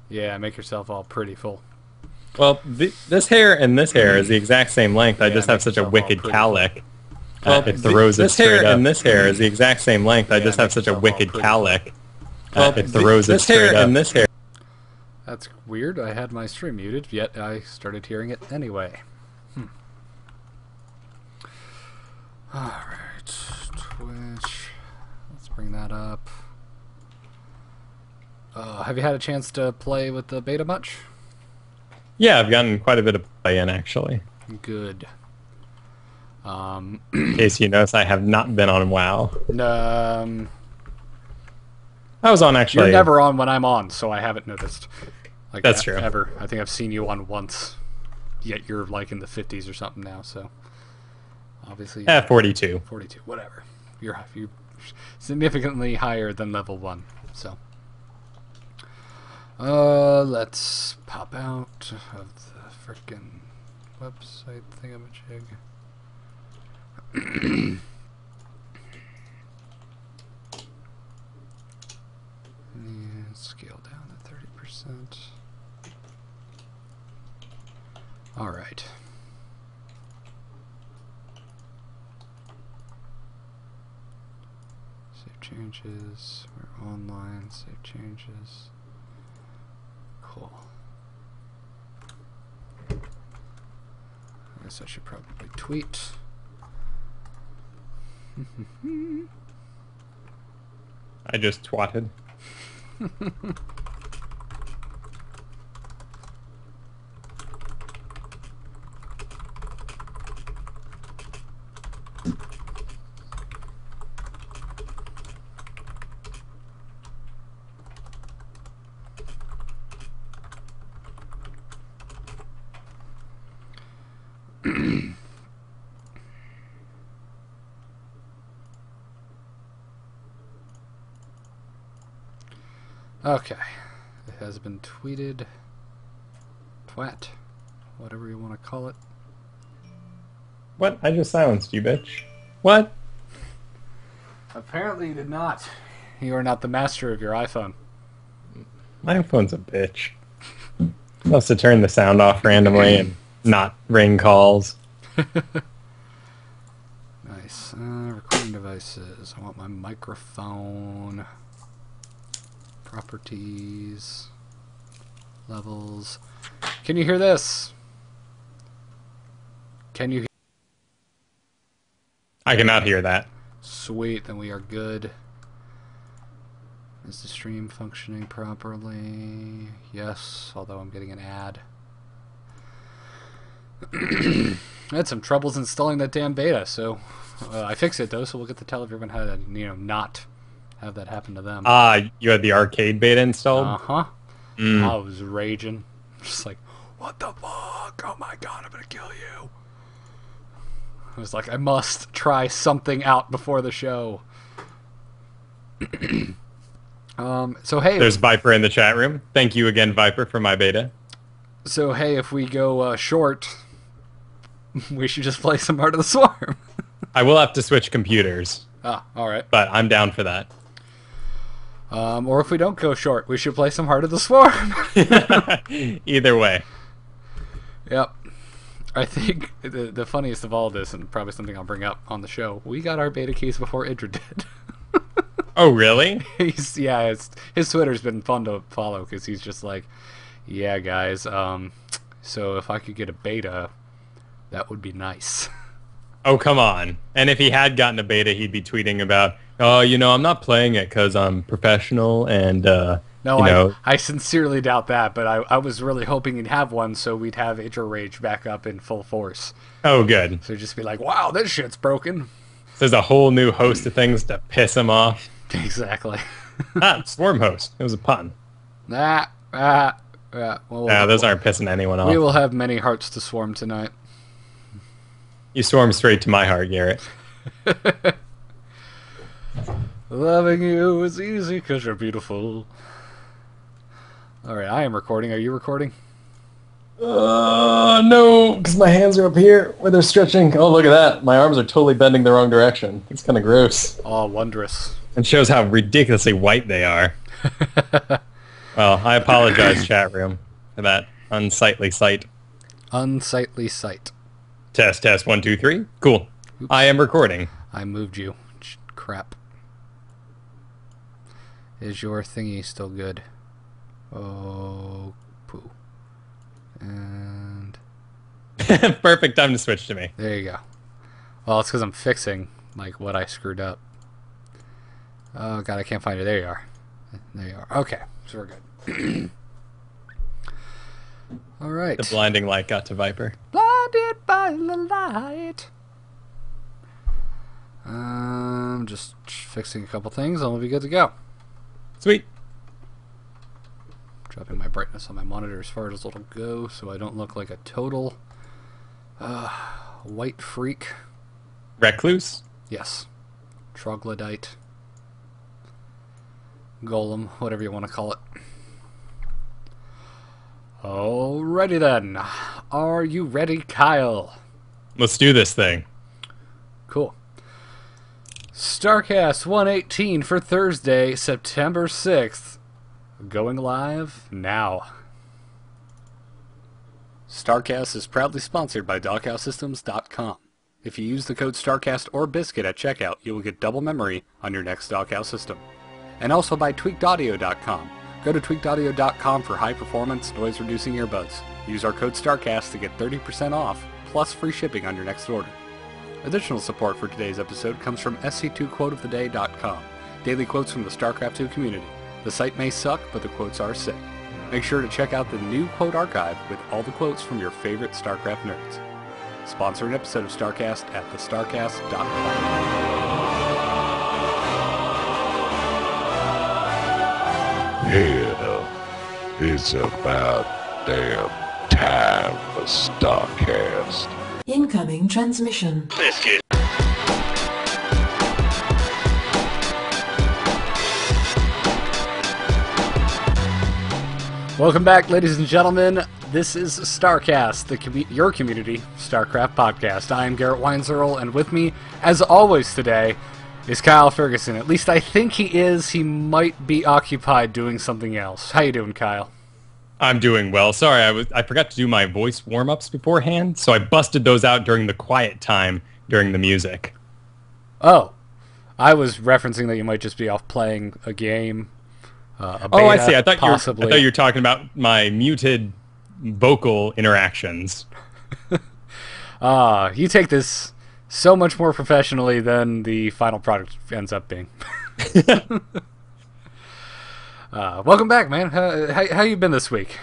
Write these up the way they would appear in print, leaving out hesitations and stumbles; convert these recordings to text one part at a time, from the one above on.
Yeah, make yourself all pretty full. Well, this hair and this hair is the exact same length. I Yeah, just make have such a yourself all wicked pretty cowlick. Well, It throws it this straight hair up. and This hair is the exact same length. I Yeah, just make have such a yourself all wicked pretty cowlick. Well, It throws it this straight hair up. and this hair. That's weird. I had my stream muted, yet I started hearing it anyway. Alright, Twitch. Let's bring that up. Have you had a chance to play with the beta much? Yeah, I've gotten quite a bit of play in, actually. Good. In case you notice, I have not been on WoW. I was on, actually. You're never on when I'm on, so I haven't noticed. Like, That's true. Ever. I think I've seen you on once. Yet you're like in the 50s or something now, so... Obviously... 42. 42, whatever. You're significantly higher than level 1, so... let's pop out of the frickin' website thingamajig. And scale down to 30%. Alright. Save changes. We're online. Save changes. Cool. I guess I should probably tweet. I just twatted. Okay. It has been tweeted. Twat. Whatever you want to call it. What? I just silenced you, bitch. What? Apparently you did not. You are not the master of your iPhone. My phone's a bitch. Loves to turn the sound off randomly and not ring calls. Nice. Recording devices. I want my microphone. Properties. Levels. Can you hear this? Can you hear? I cannot hear that. Sweet, then we are good. Is the stream functioning properly? Yes, although I'm getting an ad. I had some troubles installing that damn beta, so I fixed it though, so we'll get to tell everyone how to, not have that happen to them. You had the arcade beta installed? Uh-huh. I was raging. Just like, what the fuck? Oh my god, I'm gonna kill you. I was like, I must try something out before the show. So hey, There's Viper in the chat room. Thank you again, Viper, for my beta. So hey, if we go short, we should just play some Heart of the Swarm. I will have to switch computers. Ah, alright. But I'm down for that. Or if we don't go short, we should play some Heart of the Swarm. Either way. Yep. I think the funniest of all this, and probably something I'll bring up on the show, we got our beta keys before Idra did. Oh, really? His Twitter's been fun to follow, because he's just like, yeah, guys, so if I could get a beta, that would be nice. Oh, come on. And if he had gotten a beta, he'd be tweeting about, oh, I'm not playing it because I'm professional and, No, I sincerely doubt that, but I was really hoping he'd have one so we'd have Idra Rage back up in full force. Oh, good. So just be like, wow, this shit's broken. There's a whole new host of things to piss him off. Exactly. Swarm host. It was a pun. Well, those aren't pissing anyone off. We will have many hearts to swarm tonight. You swarm straight to my heart, Garrett. Loving you is easy because you're beautiful. Alright, I am recording. Are you recording? No, because my hands are up here where they're stretching. Oh, look at that. My arms are totally bending the wrong direction. It's kind of gross. Oh, wondrous. It shows how ridiculously white they are. Well, I apologize, chat room, for that unsightly sight. Unsightly sight. Test, test, 1, 2, 3. Cool. Oops. I am recording. I moved you. Crap. Is your thingy still good? Oh, poo. And... Perfect time to switch to me. there you go. Well, it's because I'm fixing, like, what I screwed up. Oh, God, I can't find it. There you are. There you are. Okay, so we're good. All right. The blinding light got to Viper. Blinded by the light. Just fixing a couple things, and we'll be good to go. Sweet. Dropping my brightness on my monitor as far as it'll go, so I don't look like a total white freak. Recluse? Yes. Troglodyte. Golem, whatever you want to call it. Alrighty then. Are you ready, Kyle? Let's do this thing. Cool. StarCast 118 for Thursday, September 6th. Going live now. StarCast is proudly sponsored by DoghouseSystems.com. If you use the code StarCast or Biscuit at checkout, you will get double memory on your next Doghouse system. And also by TweakedAudio.com. Go to TweakedAudio.com for high-performance, noise-reducing earbuds. Use our code StarCast to get 30% off, plus free shipping on your next order. Additional support for today's episode comes from sc2quoteoftheday.com. Daily quotes from the StarCraft 2 community. The site may suck, but the quotes are sick. Make sure to check out the new quote archive with all the quotes from your favorite StarCraft nerds. Sponsor an episode of StarCast at thestarcast.com. Hell, it's about damn time for StarCast. Incoming transmission. Welcome back, ladies and gentlemen. This is StarCast, your community StarCraft podcast. I am Garrett Weinzierl, and with me, as always today, is Kyle Ferguson. At least I think he is. He might be occupied doing something else. How you doing, Kyle? I'm doing well. Sorry, I forgot to do my voice warm-ups beforehand, so I busted those out during the quiet time during the music. Oh, I was referencing that you might just be off playing a game. A beta, I see. I thought possibly. you were talking about my muted vocal interactions. You take this so much more professionally than the final product ends up being. Welcome back, man. How you been this week?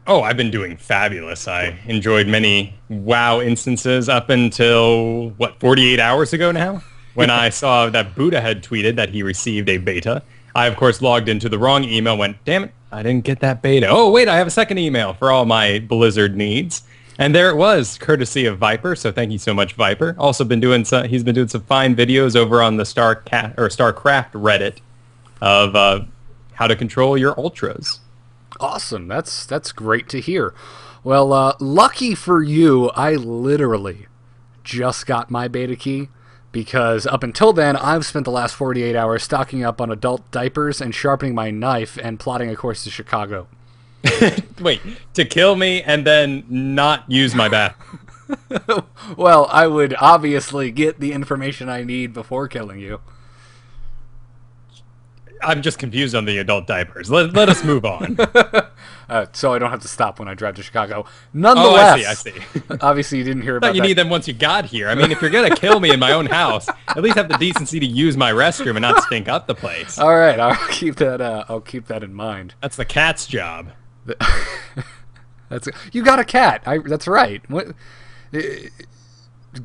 Oh, I've been doing fabulous. I enjoyed many WoW instances up until, 48 hours ago now? When I saw that Buddha had tweeted that he received a beta. I, of course, logged into the wrong email, went, damn it, I didn't get that beta. Oh, wait, I have a second email for all my Blizzard needs. And there it was, courtesy of Viper, so thank you so much, Viper. Also he's been doing some fine videos over on the StarCraft Reddit of how to control your ultras. Awesome. That's great to hear. Well, lucky for you, I literally just got my beta key, because up until then, I've spent the last 48 hours stocking up on adult diapers and sharpening my knife and plotting a course to Chicago. Wait, to kill me and then not use my bath? Well, I would obviously get the information I need before killing you. I'm just confused on the adult diapers. Let us move on. So I don't have to stop when I drive to Chicago. Nonetheless, I see. Obviously, you didn't hear about You that. need them once you got here. I mean, if you're gonna kill me in my own house, at least have the decency to use my restroom and not stink up the place. All right, I'll keep that. I'll keep that in mind. That's the cat's job. You got a cat. That's right. What?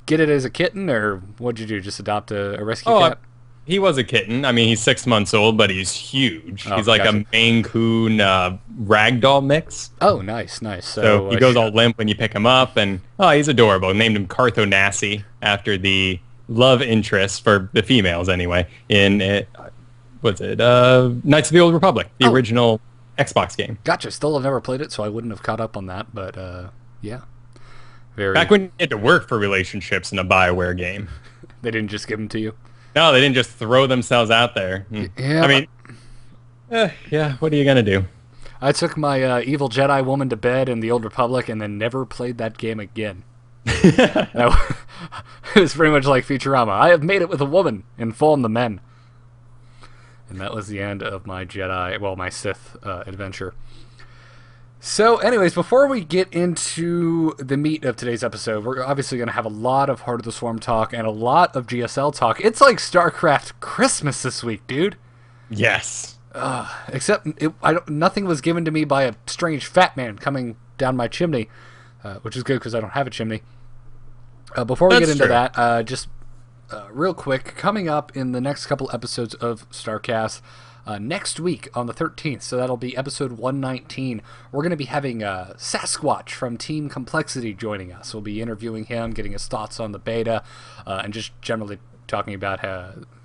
Get it as a kitten, or what'd you do? Just adopt a rescue cat? He was a kitten. I mean, he's 6 months old, but he's huge. Oh, he's like gotcha. a Maine Coon ragdoll mix. Oh, nice. So he goes all limp when you pick him up, and he's adorable. Named him Carthonassi after the love interest for the females, anyway. In Knights of the Old Republic, the original Xbox game. Gotcha. Still have never played it, so I wouldn't have caught up on that. But yeah, back when you had to work for relationships in a BioWare game. They didn't just give them to you. No, they didn't just throw themselves out there. Yeah. I mean, yeah, what are you going to do? I took my evil Jedi woman to bed in the Old Republic and then never played that game again. It was pretty much like Futurama. I have made it with a woman. Inform the men. And that was the end of my my Sith adventure. So, anyways, before we get into the meat of today's episode, we're obviously going to have a lot of Heart of the Swarm talk and a lot of GSL talk. It's like StarCraft Christmas this week, dude. Yes. Except nothing was given to me by a strange fat man coming down my chimney, which is good because I don't have a chimney. Before we get into that, just real quick, coming up in the next couple episodes of StarCast, next week on the 13th, so that'll be episode 119, we're going to be having Sasquatch from Team Complexity joining us. We'll be interviewing him, getting his thoughts on the beta, and just generally talking about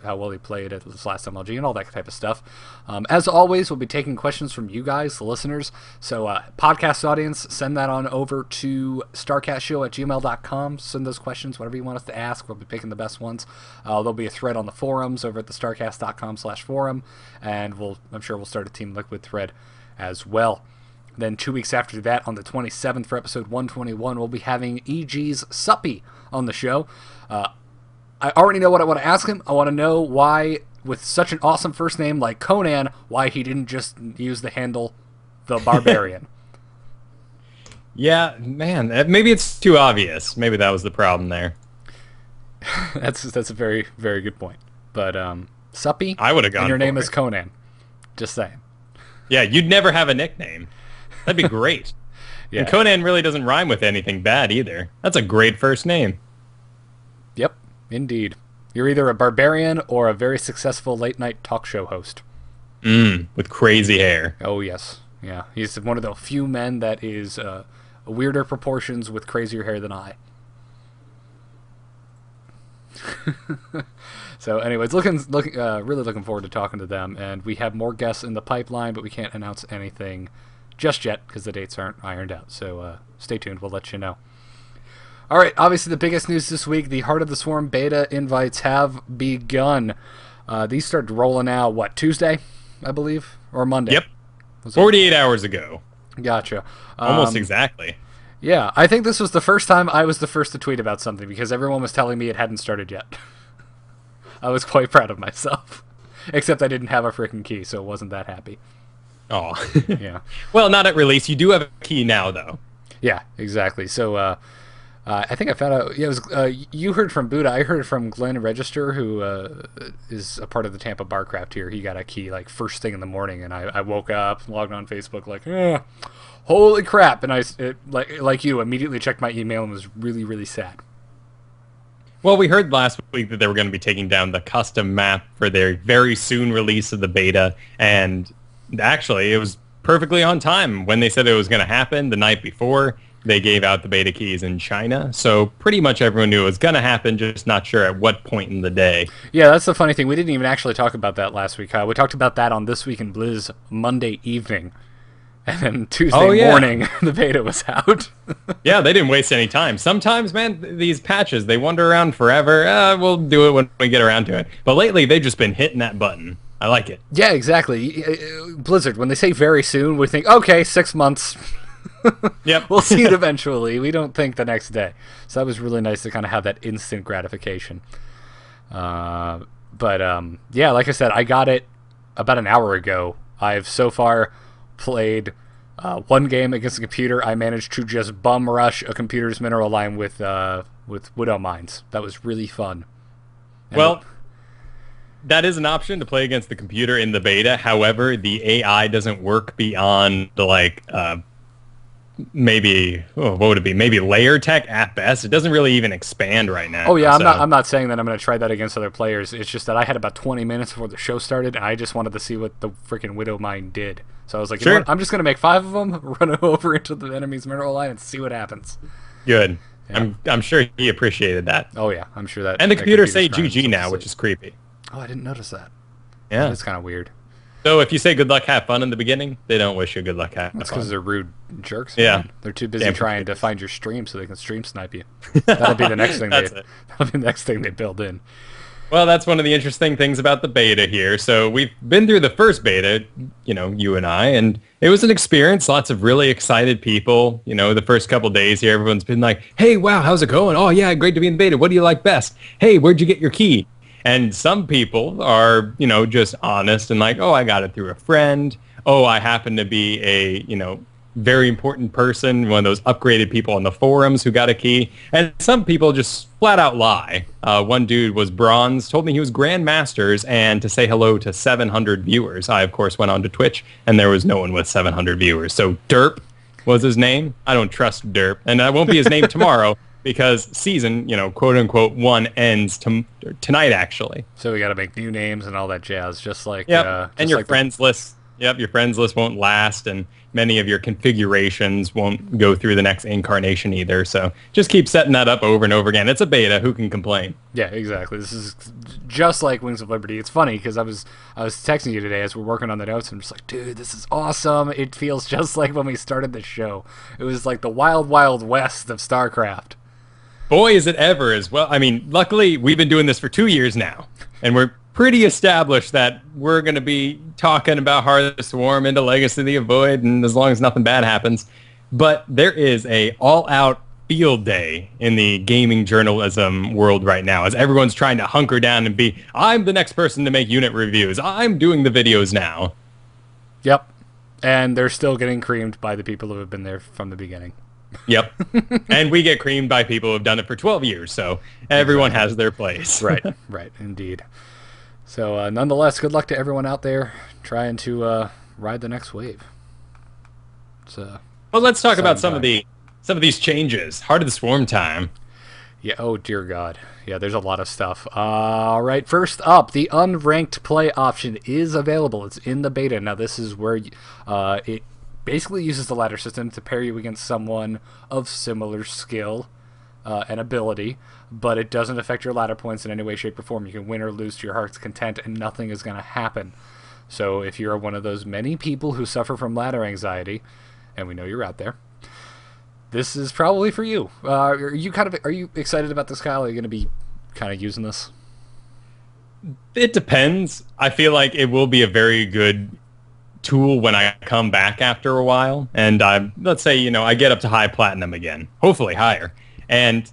how well he played at this last MLG and all that type of stuff. As always, we'll be taking questions from you guys, the listeners. So podcast audience, send that on over to starcastshow@gmail.com. Send those questions, whatever you want us to ask. We'll be picking the best ones. There'll be a thread on the forums over at the starcast.com/forum, and I'm sure we'll start a Team Liquid thread as well. Then 2 weeks after that, on the 27th for episode 121, we'll be having EG's Suppy on the show. I already know what I want to ask him. I want to know why, with such an awesome first name like Conan, why he didn't just use the handle The Barbarian. Yeah, man, maybe it's too obvious. Maybe that was the problem there. That's a very, very good point. But Suppy, I would have gone. And your for name it. is Conan. Just saying. Yeah, you'd never have a nickname. That'd be great. Yeah. And Conan really doesn't rhyme with anything bad either. That's a great first name. Yep. Indeed. You're either a barbarian or a very successful late-night talk show host. With crazy hair. Oh, yes. Yeah. He's one of the few men that is weirder proportions with crazier hair than I. So, anyways, really looking forward to talking to them. And we have more guests in the pipeline, but we can't announce anything just yet because the dates aren't ironed out. So stay tuned. We'll let you know. All right, obviously the biggest news this week, the Heart of the Swarm beta invites have begun. These started rolling out, Tuesday, I believe? Or Monday? Yep. 48 hours ago. Gotcha. Almost exactly. Yeah, I think this was the first time I was the first to tweet about something because everyone was telling me it hadn't started yet. I was quite proud of myself. Except I didn't have a freaking key, so I wasn't that happy. Oh. Yeah. Well, not at release. You do have a key now, though. Yeah, exactly. So, I think I found out. Yeah, it was you heard from Buddha. I heard from Glenn Register, who is a part of the Tampa Barcraft here. He got a key first thing in the morning, and I woke up, logged on Facebook, holy crap! And like you, immediately checked my email and was really, really sad. Well, we heard last week that they were going to be taking down the custom map for their very soon release of the beta, and actually, it was perfectly on time when they said it was going to happen the night before. They gave out the beta keys in China, so pretty much everyone knew it was going to happen, just not sure at what point in the day. Yeah, that's the funny thing. We didn't even actually talk about that last week. We talked about that on This Week in Blizz Monday evening, and then Tuesday morning, the beta was out. Yeah, they didn't waste any time. Sometimes, man, these patches, they wander around forever. We'll do it when we get around to it. But lately, they've just been hitting that button. I like it. Yeah, exactly. Blizzard, when they say very soon, we think, okay, 6 months. Yep. We'll see it eventually. We don't think the next day. So that was really nice to kind of have that instant gratification. Yeah, like I said, I got it about an hour ago. I've so far played one game against a computer. I managed to just bum rush a computer's mineral line with Widow Mines. that was really fun. And that is an option to play against the computer in the beta. However, the AI doesn't work beyond maybe what would it be? Maybe layer tech at best. It doesn't really even expand right now. Oh yeah, I'm not saying that I'm going to try that against other players. It's just that I had about 20 minutes before the show started, and I just wanted to see what the freaking Widow Mine did. So I was like, sure. You know what? I'm just going to make 5 of them, run over into the enemy's mineral line, and see what happens. Good. Yeah. I'm sure he appreciated that. Oh yeah, I'm sure that. And the computers say GG now, which is creepy. Oh, I didn't notice that. Yeah, that's kind of weird. So if you say good luck, have fun in the beginning, they don't wish you good luck, have fun. That's because they're rude jerks. Yeah, man. They're too busy trying to find your stream so they can stream snipe you. That'll be the next thing. That'll be the next thing they build in. Well, that's one of the interesting things about the beta here. So we've been through the first beta, you and I, and it was an experience. Lots of really excited people. The first couple days here, everyone's been like, hey, wow, how's it going? Oh, yeah, great to be in the beta. What do you like best? Hey, where'd you get your key? And some people are, just honest and like, oh, I got it through a friend. Oh, I happen to be a, very important person, one of those upgraded people on the forums who got a key. And some people just flat out lie. One dude was bronze, told me he was grandmasters and to say hello to 700 viewers. I, of course, went on to Twitch, and there was no one with 700 viewers. So Derp was his name. I don't trust Derp. And that won't be his name tomorrow because season, quote-unquote, 1 ends tonight, actually. So we got to make new names and all that jazz, just like... Yep, and your friends list. Yep, your friends list won't last, and many of your configurations won't go through the next incarnation either. So just keep setting that up over and over again. It's a beta. Who can complain? Yeah, exactly. This is just like Wings of Liberty. It's funny because I was texting you today as we're working on the notes. And I'm just like, dude, this is awesome. It feels just like when we started the show. It was like the wild, wild west of StarCraft. Boy, is it ever as well. I mean, luckily, we've been doing this for 2 years now, and we're pretty established that we're going to be talking about Heart of the Swarm into Legacy of the Void, and as long as nothing bad happens. But there is a all-out field day in the gaming journalism world right now, as everyone's trying to hunker down and be, I'm the next person to make unit reviews. I'm doing the videos now. Yep. And they're still getting creamed by the people who have been there from the beginning. Yep. And we get creamed by people who have done it for 12 years, so everyone has their place. Right, indeed. So nonetheless, good luck to everyone out there trying to ride the next wave. Well, let's talk about some of these changes. Heart of the Swarm time. Yeah, oh dear God. Yeah, there's a lot of stuff. All right, first up, the unranked play option is available. It's in the beta. Now, this is where it basically uses the ladder system to pair you against someone of similar skill and ability, but it doesn't affect your ladder points in any way, shape, or form. You can win or lose to your heart's content, and nothing is going to happen. So if you're one of those many people who suffer from ladder anxiety, and we know you're out there, this is probably for you. Are you excited about this, Kyle? Are you going to be kind of using this? It depends. I feel like it will be a very good tool when I come back after a while, and let's say I get up to high platinum again, hopefully higher, and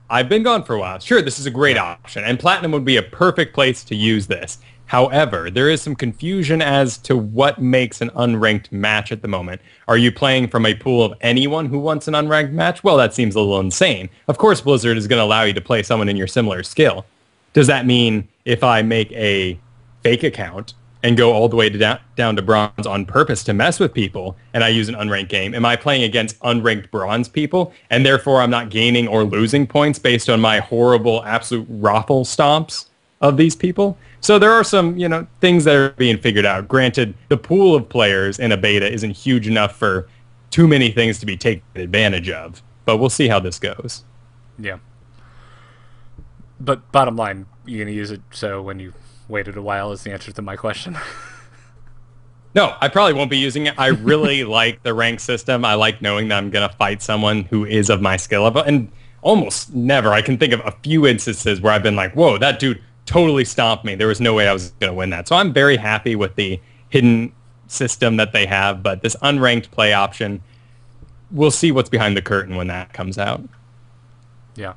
I've been gone for a while. Sure, this is a great option, and platinum would be a perfect place to use this. However, there is some confusion as to what makes an unranked match at the moment. Are you playing from a pool of anyone who wants an unranked match? Well, that seems a little insane. Of course, Blizzard is going to allow you to play someone in your similar skill. Does that mean if I make a fake account and go all the way down to bronze on purpose to mess with people, and I use an unranked game, am I playing against unranked bronze people, and therefore I'm not gaining or losing points based on my horrible, absolute raffle stomps of these people? So there are some, things that are being figured out. Granted, the pool of players in a beta isn't huge enough for too many things to be taken advantage of, but we'll see how this goes. Yeah. But bottom line, you're going to use it so when you waited a while is the answer to my question. No, I probably won't be using it. I really like the rank system. I like knowing that I'm going to fight someone who is of my skill level. And almost never, I can think of a few instances where I've been like, whoa, that dude totally stomped me. There was no way I was going to win that. So I'm very happy with the hidden system that they have. But this unranked play option, we'll see what's behind the curtain when that comes out. Yeah.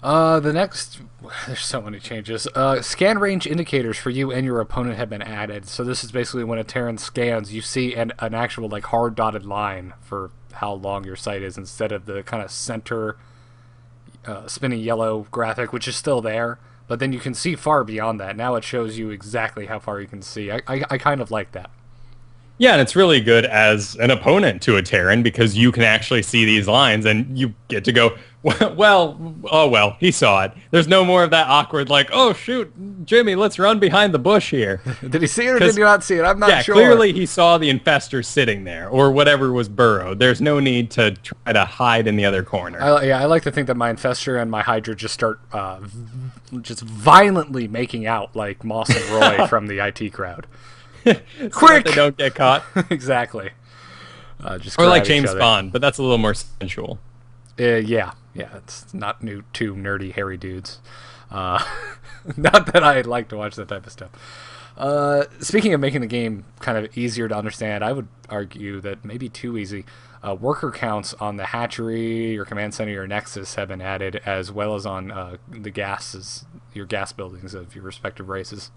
The next, there's so many changes. Scan range indicators for you and your opponent have been added. So this is basically when a Terran scans, you see an actual hard dotted line for how long your sight is instead of the kind of center spinning yellow graphic, which is still there. But then you can see far beyond that. Now it shows you exactly how far you can see. I kind of like that. Yeah, and it's really good as an opponent to a Terran because you can actually see these lines and you get to go, well, he saw it. There's no more of that awkward oh, shoot, Jimmy, let's run behind the bush here. Did he see it or did he not see it? I'm not sure. Yeah, clearly he saw the infestor sitting there or whatever was burrowed. There's no need to try to hide in the other corner. I like to think that my infestor and my Hydra just start just violently making out like Moss and Roy from the IT crowd. So quick! They don't get caught. Exactly. Just or like James Bond, but that's a little more sensual. Yeah, it's not too nerdy, hairy dudes. Not that I like to watch that type of stuff. Speaking of making the game kind of easier to understand, I would argue that maybe too easy. Worker counts on the hatchery, your command center, your nexus have been added, as well as on your gas buildings of your respective races.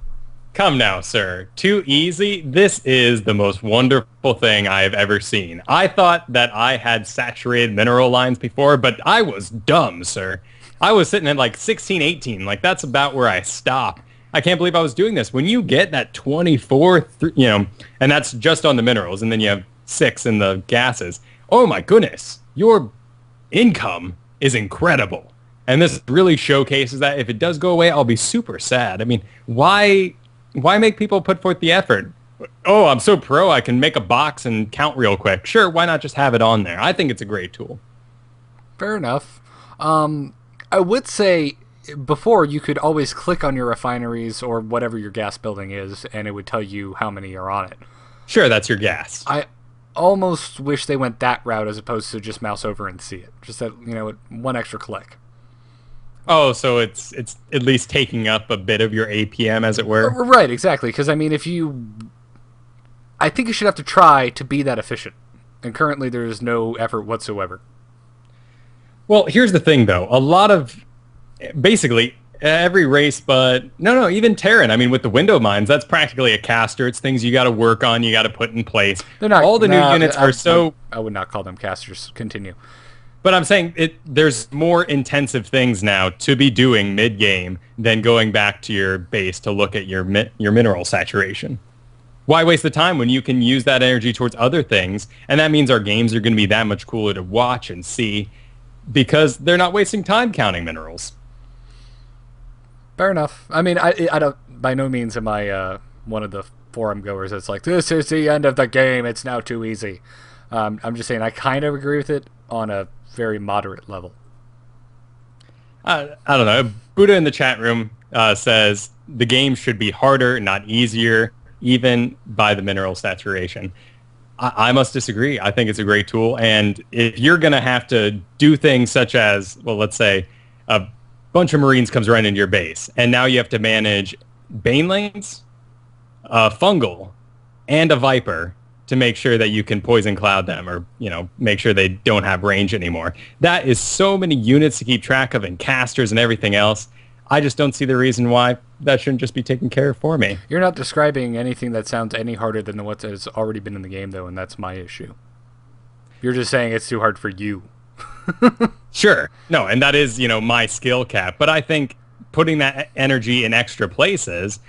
Come now, sir. Too easy? This is the most wonderful thing I have ever seen. I thought that I had saturated mineral lines before, but I was dumb, sir. I was sitting at like 16, 18. Like, that's about where I stop. I can't believe I was doing this. When you get that 24, and that's just on the minerals, and then you have 6 in the gases. Oh my goodness, your income is incredible. And this really showcases that. If it does go away, I'll be super sad. I mean, why make people put forth the effort? Oh, I'm so pro, I can make a box and count real quick. Sure, why not just have it on there? I think it's a great tool. Fair enough. I would say before you could always click on your refineries or whatever your gas building is, and it would tell you how many are on it. Sure, that's your gas. I almost wish they went that route as opposed to just mouse over and see it. Just that, one extra click. Oh, so it's at least taking up a bit of your APM, as it were? Right, exactly. Because, I think you should have to try to be that efficient. And currently there's no effort whatsoever. Well, here's the thing, though. A lot of, basically, every race, but no, even Terran. I mean, with the window mines, that's practically a caster. It's things you got to work on, you got to put in place. They're not. All the new units are so. I would not call them casters. Continue. But I'm saying there's more intensive things now to be doing mid-game than going back to your base to look at your mineral saturation. Why waste the time when you can use that energy towards other things? And that means our games are going to be that much cooler to watch and see because they're not wasting time counting minerals. Fair enough. I mean, I don't. By no means am I one of the forum goers that's like, this is the end of the game. It's now too easy. I'm just saying I kind of agree with it on a very moderate level. I don't know. Buddha in the chat room says the game should be harder, not easier, even by the mineral saturation. I must disagree. I think it's a great tool. And if you're going to have to do things such as, well, let's say a bunch of Marines comes right into your base, and now you have to manage Banelings, a Fungal, and a Viper to make sure that you can poison cloud them or, make sure they don't have range anymore. That is so many units to keep track of and casters and everything else. I just don't see the reason why that shouldn't just be taken care of for me. You're not describing anything that sounds any harder than what has already been in the game, though, and that's my issue. You're just saying it's too hard for you. Sure. No, and that is, my skill cap. But I think putting that energy in extra places,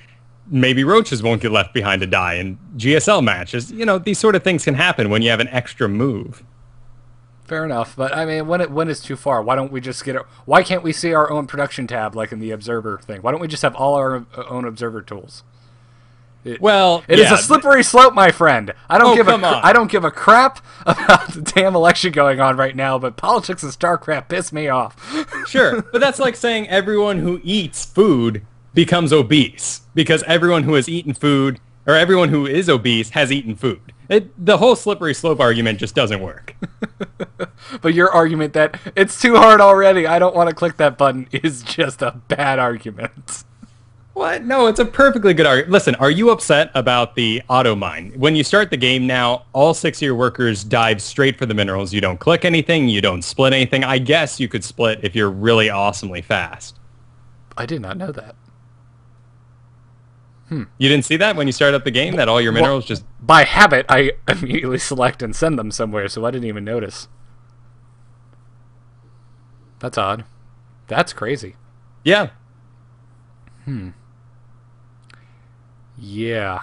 maybe roaches won't get left behind to die in GSL matches. These sort of things can happen when you have an extra move. Fair enough, but I mean, when it's too far, why don't we just why can't we see our own production tab like in the observer thing? Why don't we just have all our own observer tools? It is a slippery slope, my friend. I don't give a crap about the damn election going on right now, but politics and StarCraft piss me off. Sure, but that's like saying everyone who eats food becomes obese because everyone who has eaten food or everyone who is obese has eaten food. The whole slippery slope argument just doesn't work. But your argument that it's too hard already, I don't want to click that button, is just a bad argument. What? No, it's a perfectly good argument. Listen, are you upset about the auto mine? When you start the game now, all 6 of your workers dive straight for the minerals. You don't click anything. You don't split anything. I guess you could split if you're really awesomely fast. I did not know that. You didn't see that when you started up the game, that all your minerals just... By habit, I immediately select and send them somewhere, so I didn't even notice. That's odd. That's crazy. Yeah. Yeah.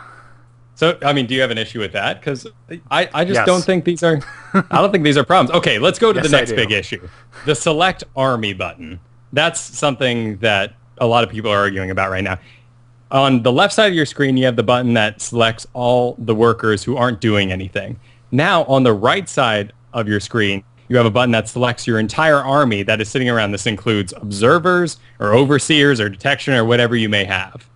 So, I mean, do you have an issue with that? Because I just don't think these are... I don't think these are problems. Okay, let's go to the next big issue. The select army button. That's something that a lot of people are arguing about right now. On the left side of your screen, you have the button that selects all the workers who aren't doing anything. Now, on the right side of your screen, you have a button that selects your entire army that is sitting around. This includes observers or overseers or detection or whatever you may have.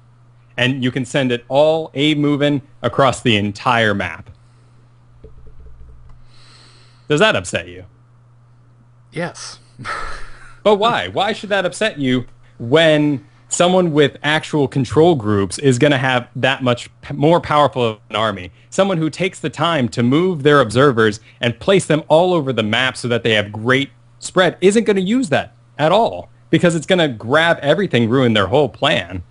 And you can send it all moving across the entire map. Does that upset you? Yes. But why? Why should that upset you when someone with actual control groups is going to have that much more powerful of an army. Someone who takes the time to move their observers and place them all over the map so that they have great spread isn't going to use that at all, because it's going to grab everything, ruin their whole plan.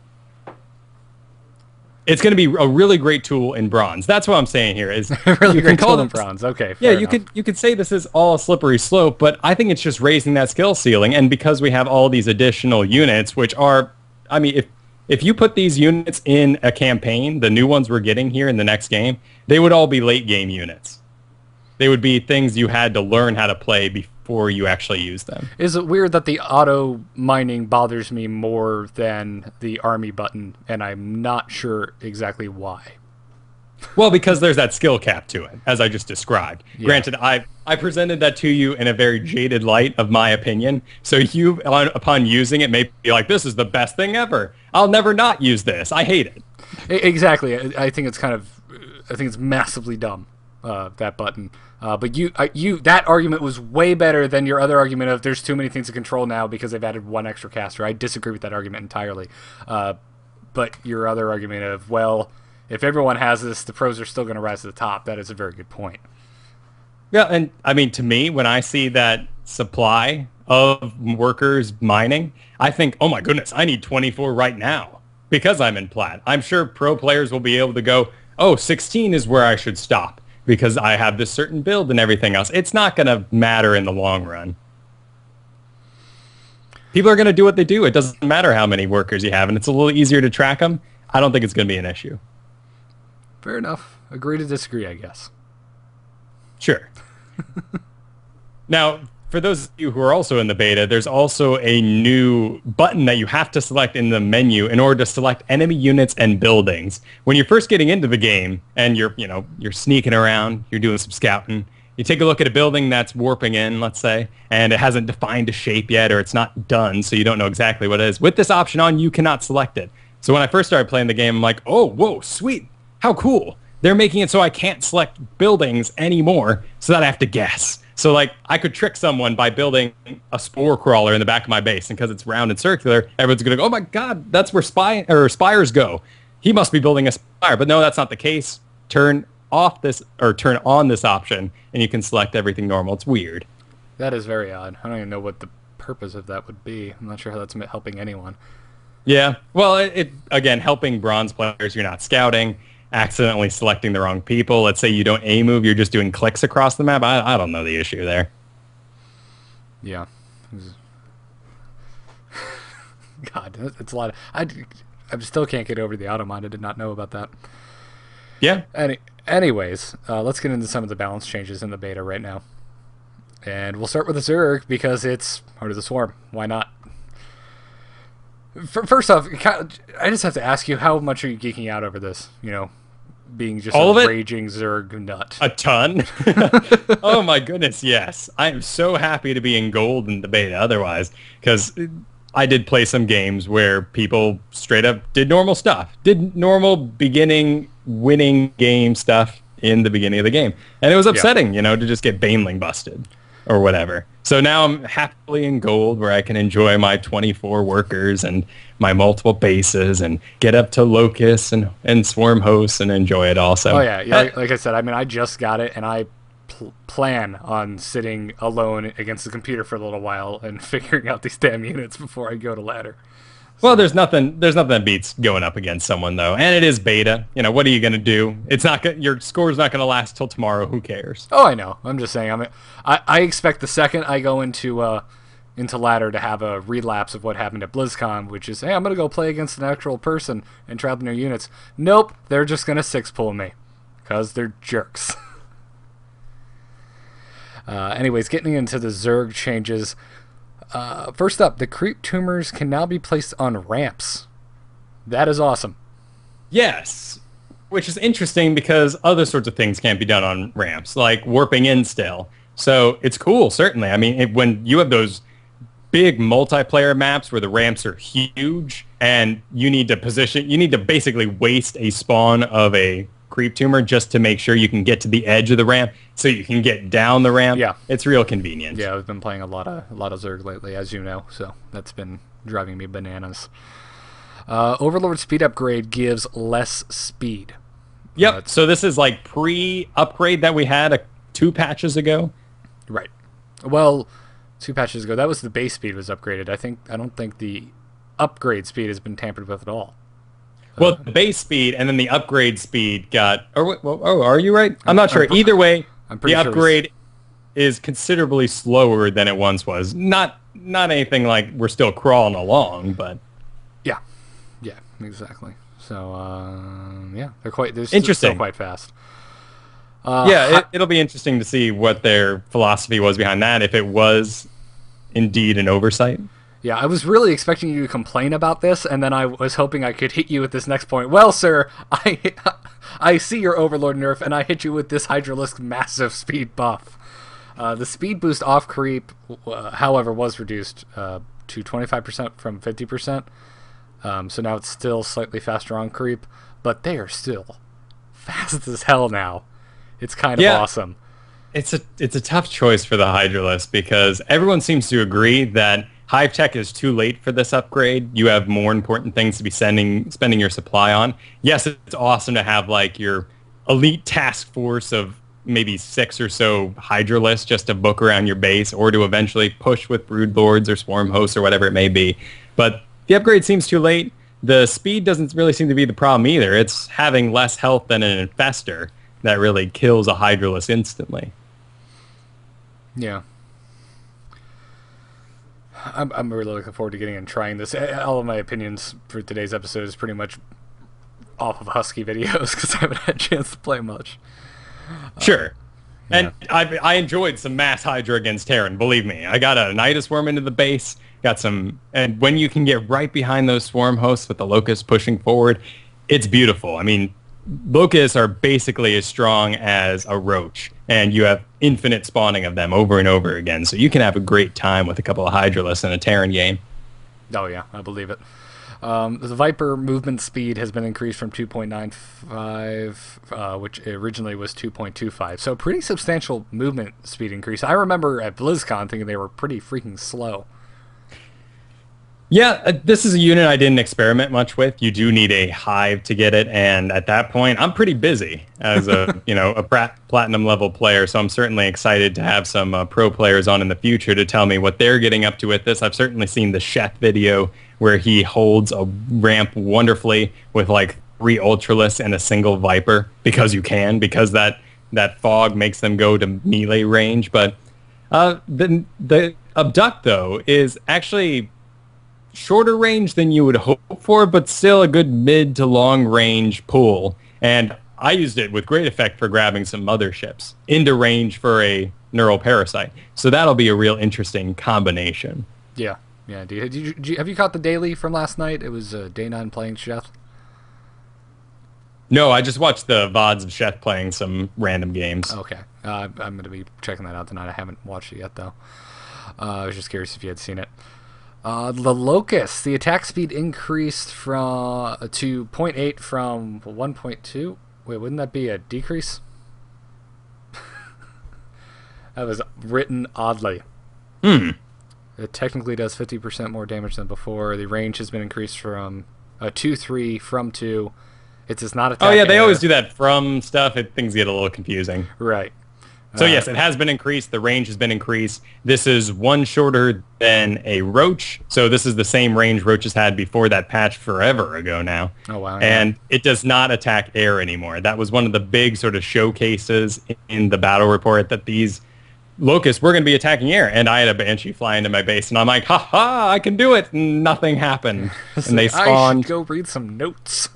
It's going to be a really great tool in bronze. That's what I'm saying here. Is really you great can call tool in it bronze. Okay. Yeah, fair you enough. could say this is all a slippery slope, but I think it's just raising that skill ceiling. And because we have all these additional units, which are, I mean, if you put these units in a campaign, the new ones we're getting here in the next game, they would all be late game units. They would be things you had to learn how to play before you actually use them. Is it weird that the auto mining bothers me more than the army button, and I'm not sure exactly why? Well, because there's that skill cap to it, as I just described. Yeah. Granted, I presented that to you in a very jaded light of my opinion, so you, upon using it, may be like, this is the best thing ever. I'll never not use this. I hate it. Exactly. I think it's I think it's massively dumb, that button. But that argument was way better than your other argument of there's too many things to control now because they've added one extra caster. I disagree with that argument entirely. But your other argument of, well, if everyone has this, the pros are still going to rise to the top. That is a very good point. Yeah, and I mean, to me, when I see that supply of workers mining, I think, oh my goodness, I need 24 right now because I'm in plat. I'm sure pro players will be able to go, oh, 16 is where I should stop because I have this certain build and everything else. It's not going to matter in the long run. People are going to do what they do. It doesn't matter how many workers you have, and it's a little easier to track them. I don't think it's going to be an issue. Fair enough. Agree to disagree, I guess. Sure. Now, for those of you who are also in the beta, there's also a new button that you have to select in the menu in order to select enemy units and buildings. When you're first getting into the game and you're sneaking around, you're doing some scouting, you take a look at a building that's warping in, let's say, and it hasn't defined a shape yet or it's not done, so you don't know exactly what it is. With this option on, you cannot select it. So when I first started playing the game, I'm like, oh, whoa, sweet. How cool. They're making it so I can't select buildings anymore so that I have to guess. So, like, I could trick someone by building a spore crawler in the back of my base, and because it's round and circular, everyone's going to go, oh my god, that's where spires go. He must be building a spire. But no, that's not the case. Turn on this option, and you can select everything normal. It's weird. That is very odd. I don't even know what the purpose of that would be. I'm not sure how that's helping anyone. Yeah. Well, it again, helping bronze players, you're not scouting, accidentally selecting the wrong people. Let's say you don't A-move, you're just doing clicks across the map. I don't know the issue there. Yeah. God, it's a lot. I still can't get over the auto-mine. I did not know about that. Yeah. Anyways, let's get into some of the balance changes in the beta right now. And we'll start with the Zerg because it's Heart of the Swarm. Why not? First off, I just have to ask you, how much are you geeking out over this? You know, being just all a of it? raging Zerg nut. A ton. Oh my goodness, yes. I am so happy to be in gold in the beta otherwise, because I did play some games where people straight up did normal stuff. Did normal beginning winning game stuff in the beginning of the game. And it was upsetting, to just get Baneling busted or whatever. So now I'm happily in gold where I can enjoy my 24 workers and my multiple bases and get up to locusts and swarm hosts and enjoy it also. Oh, yeah. Like I said, I mean, I just got it, and I plan on sitting alone against the computer for a little while and figuring out these damn units before I go to ladder. Well, there's nothing that beats going up against someone, though. And it is beta. What are you going to do? Your score's not going to last till tomorrow. Who cares? Oh, I know. I'm just saying. I expect the second I go into ladder to have a relapse of what happened at BlizzCon, which is, hey, I'm going to go play against an actual person and try out the new units. Nope. They're just going to 6-pull me because they're jerks. Anyways, getting into the Zerg changes. First up, the creep tumors can now be placed on ramps. That is awesome. Yes, which is interesting because other sorts of things can't be done on ramps, like warping in still. So it's cool, certainly. I mean, when you have those big multiplayer maps where the ramps are huge and you need to basically waste a spawn of a creep tumor just to make sure you can get to the edge of the ramp so you can get down the ramp. Yeah. It's real convenient. Yeah, I've been playing a lot of Zerg lately, as you know, so that's been driving me bananas. Overlord speed upgrade gives less speed. Yep. So this is like pre-upgrade that we had 2 patches ago. Right. Well, 2 patches ago, that was the base speed was upgraded. I don't think the upgrade speed has been tampered with at all. Well, the base speed and then the upgrade speed got... are you right? I'm not sure. Either way, the upgrade is considerably slower than it once was. Not anything like we're still crawling along, but... Yeah, exactly. So, they're interesting. Still quite fast. It'll be interesting to see what their philosophy was behind that, if it was indeed an oversight. Yeah, I was really expecting you to complain about this, and then I was hoping I could hit you with this next point. Well, sir, I see your Overlord nerf, and I hit you with this Hydralisk massive speed buff. The speed boost off creep, however, was reduced to 25% from 50%. So now it's still slightly faster on creep, but they are still fast as hell now. It's kind of awesome. It's a tough choice for the Hydralisk because everyone seems to agree that Hive Tech is too late for this upgrade. You have more important things to be spending your supply on. Yes, it's awesome to have like your elite task force of maybe 6 or so Hydralisks just to book around your base or to eventually push with Broodlords or Swarm Hosts or whatever it may be. But the upgrade seems too late. The speed doesn't really seem to be the problem either. It's having less health than an Infestor that really kills a Hydralisk instantly. Yeah. I'm really looking forward to getting and trying this. All of my opinions for today's episode is pretty much off of Husky videos because I haven't had a chance to play much. Sure. And I enjoyed some mass Hydra against Terran, believe me. I got a Nidus Worm into the base, and when you can get right behind those Swarm Hosts with the Locusts pushing forward, it's beautiful. I mean, Locusts are basically as strong as a Roach, and you have infinite spawning of them over and over again, so you can have a great time with a couple of Hydralisks in a Terran game. Oh yeah, I believe it. The Viper movement speed has been increased from 2.95, which originally was 2.25, so pretty substantial movement speed increase. I remember at BlizzCon thinking they were pretty freaking slow. Yeah, this is a unit I didn't experiment much with. You do need a Hive to get it, and at that point, I'm pretty busy as a platinum level player. So I'm certainly excited to have some pro players on in the future to tell me what they're getting up to with this. I've certainly seen the Sheth video where he holds a ramp wonderfully with like 3 Ultralisks and a single Viper because that fog makes them go to melee range. But the Abduct though is actually shorter range than you would hope for, but still a good mid to long range pull. And I used it with great effect for grabbing some motherships into range for a neural parasite. So that'll be a real interesting combination. Yeah. Have you caught the daily from last night? It was day 9 playing Sheth. No, I just watched the VODs of Sheth playing some random games. Okay. I'm going to be checking that out tonight. I haven't watched it yet, though. I was just curious if you had seen it. The Locust, the attack speed increased to 0.8 from 1.2. Wait, wouldn't that be a decrease? That was written oddly. It technically does 50% more damage than before. The range has been increased from 2-3 from 2. It does not attack. Oh yeah, they always do that from stuff. Things get a little confusing. Right. So yes, it has been increased. The range has been increased. This is 1 shorter than a Roach. So this is the same range Roaches had before that patch forever ago now. Oh, wow. And it does not attack air anymore. That was one of the big sort of showcases in the battle report that these Locusts were going to be attacking air. And I had a Banshee fly into my base. And I'm like, ha, I can do it. And nothing happened. And they spawned. I should go read some notes.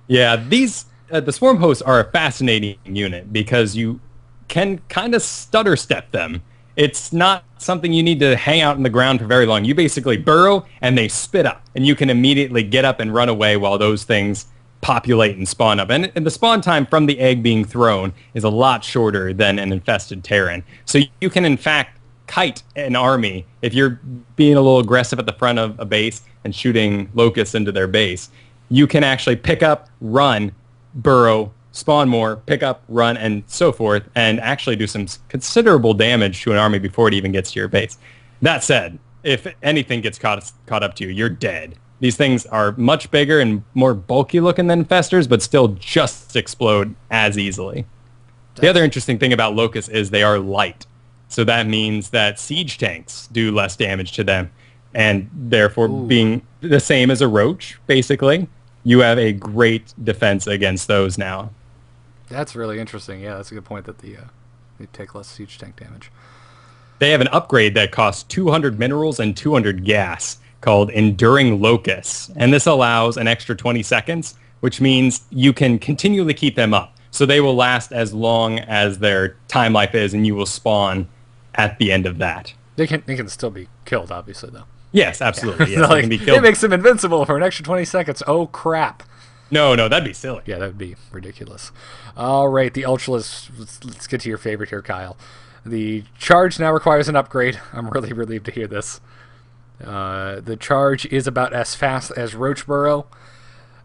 Yeah, these the Swarm Hosts are a fascinating unit because you can kind of stutter step them. It's not something you need to hang out in the ground for very long. You basically burrow and they spit up, and you can immediately get up and run away while those things populate and spawn up. And the spawn time from the egg being thrown is a lot shorter than an infested Terran. So you can, in fact, kite an army if you're being a little aggressive at the front of a base and shooting Locusts into their base. You can actually pick up, run, burrow, spawn more, pick up, run, and so forth, and actually do some considerable damage to an army before it even gets to your base. That said, if anything gets caught up to you, you're dead. These things are much bigger and more bulky looking than Festers, but still just explode as easily. The other interesting thing about Locusts is they are light. So that means that siege tanks do less damage to them. And therefore, being the same as a Roach, basically, you have a great defense against those now. That's really interesting. Yeah, that's a good point that they take less siege tank damage. They have an upgrade that costs 200 minerals and 200 gas called Enduring Locusts. And this allows an extra 20 seconds, which means you can continually keep them up. So they will last as long as their time life is, and you will spawn at the end of that. They can still be killed, obviously, though. Yes, absolutely. Yeah. Yes, Like, they can be killed. it makes them invincible for an extra 20 seconds. Oh, crap. No, that'd be silly. Yeah, that would be ridiculous. All right, the Ultralisk. Let's get to your favorite here, Kyle. The charge now requires an upgrade. I'm really relieved to hear this. The charge is about as fast as Roach Burrow.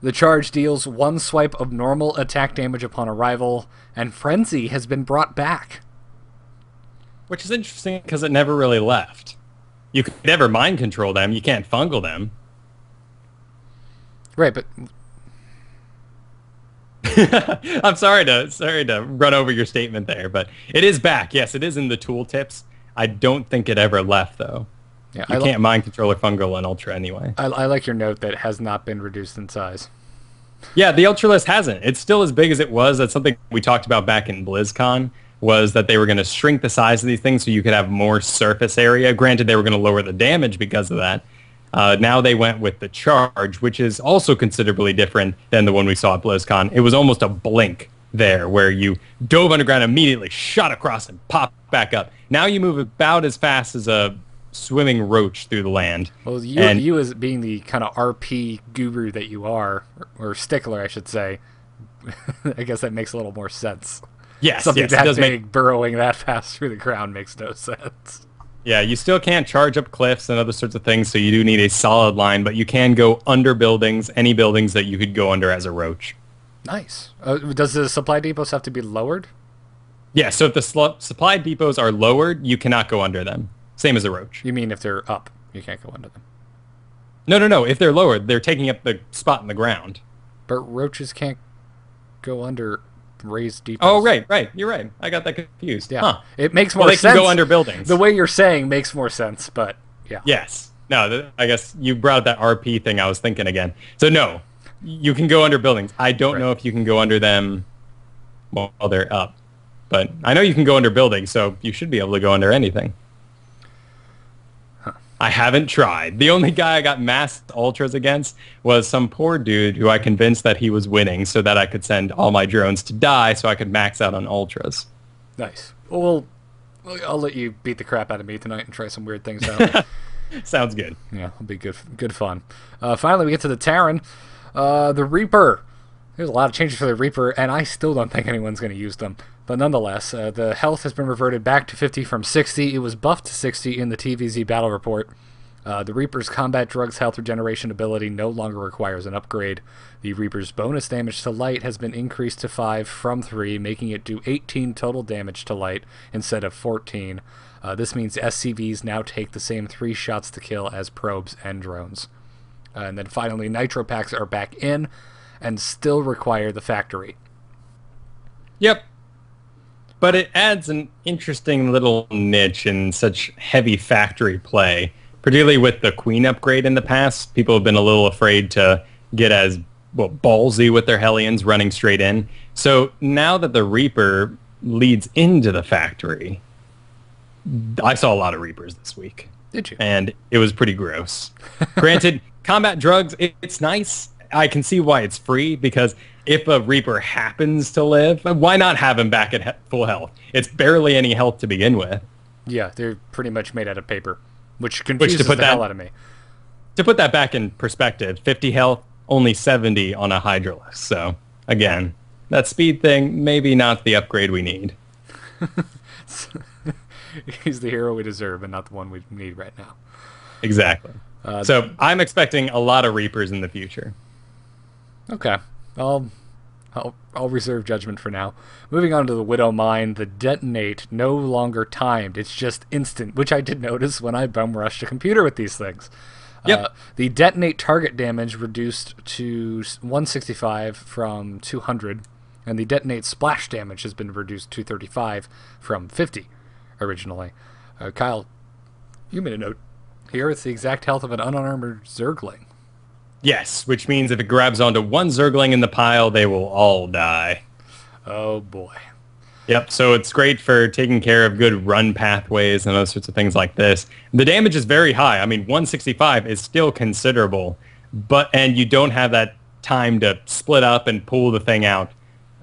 The charge deals 1 swipe of normal attack damage upon arrival, and Frenzy has been brought back. Which is interesting because it never really left. You could never mind control them. You can't fungal them. Right, but I'm sorry to run over your statement there, but it is back. Yes, it is in the tooltips. I don't think it ever left, though. yeah, You can't mind control or fungal in Ultra anyway. I like your note that it has not been reduced in size. Yeah, the Ultralisk hasn't. It's still as big as it was. That's something we talked about back in BlizzCon, was that they were going to shrink the size of these things so you could have more surface area. Granted, they were going to lower the damage because of that. Now they went with the charge, which is also considerably different than the one we saw at BlizzCon. It was almost a blink there, where you dove underground immediately, shot across, and popped back up. Now you move about as fast as a swimming roach through the land. Well, you as being the kind of RP guru that you are, or stickler, I should say, I guess that makes a little more sense. Yes, Something yes, it that does big, burrowing that fast through the ground makes no sense. Yeah, you still can't charge up cliffs and other sorts of things, so you do need a solid line, but you can go under buildings, any buildings that you could go under as a roach. Nice. Does the supply depots have to be lowered? Yeah, so if the supply depots are lowered, you cannot go under them. Same as a roach. You mean if they're up, you can't go under them? No. If they're lowered, they're taking up the spot in the ground. But roaches can't go under raised depots. Oh, right. You're right. I got that confused. Yeah, Huh. it makes more Well, they sense. can go under buildings. The way you're saying makes more sense, but yeah. Yes. No, I guess you brought that RP thing I was thinking again. So no, you can go under buildings. I don't know if you can go under them while they're up. But I know you can go under buildings, so you should be able to go under anything. I haven't tried. The only guy I got masked ultras against was some poor dude who I convinced that he was winning so that I could send all my drones to die so I could max out on ultras. Nice. Well, I'll let you beat the crap out of me tonight and try some weird things out. Sounds good. Yeah, it'll be good fun. Finally, we get to the Terran. The Reaper. There's a lot of changes for the Reaper, and I still don't think anyone's going to use them. But nonetheless, the health has been reverted back to 50 from 60. It was buffed to 60 in the TVZ battle report. The Reaper's combat drugs health regeneration ability no longer requires an upgrade. The Reaper's bonus damage to light has been increased to 5 from 3, making it do 18 total damage to light instead of 14. This means SCVs now take the same 3 shots to kill as probes and drones. And then finally, Nitro Packs are back in and still require the factory. Yep. But it adds an interesting little niche in such heavy factory play, particularly with the Queen upgrade in the past. People have been a little afraid to get as ballsy with their Hellions running straight in. So now that the Reaper leads into the factory, I saw a lot of Reapers this week. Did you? And it was pretty gross. Granted, combat drugs, it's nice. I can see why it's free, because if a Reaper happens to live, why not have him back at full health? It's barely any health to begin with. Yeah, they're pretty much made out of paper, which confuses the hell out of me. To put that back in perspective, 50 health, only 70 on a Hydralisk. So, again, that speed thing, maybe not the upgrade we need. He's the hero we deserve and not the one we need right now. Exactly. So I'm expecting a lot of Reapers in the future. Okay. I'll reserve judgment for now. Moving on to the Widow Mine, the detonate no longer timed. It's just instant, which I did notice when I bum rushed a computer with these things. Yep. The detonate target damage reduced to 165 from 200, and the detonate splash damage has been reduced to 35 from 50 originally. Kyle, you made a note here. It's the exact health of an unarmored Zergling. Yes, which means if it grabs onto one Zergling in the pile, they will all die. Oh boy. Yep, so it's great for taking care of good run pathways and those sorts of things like this. The damage is very high. I mean, 165 is still considerable, and you don't have that time to split up and pull the thing out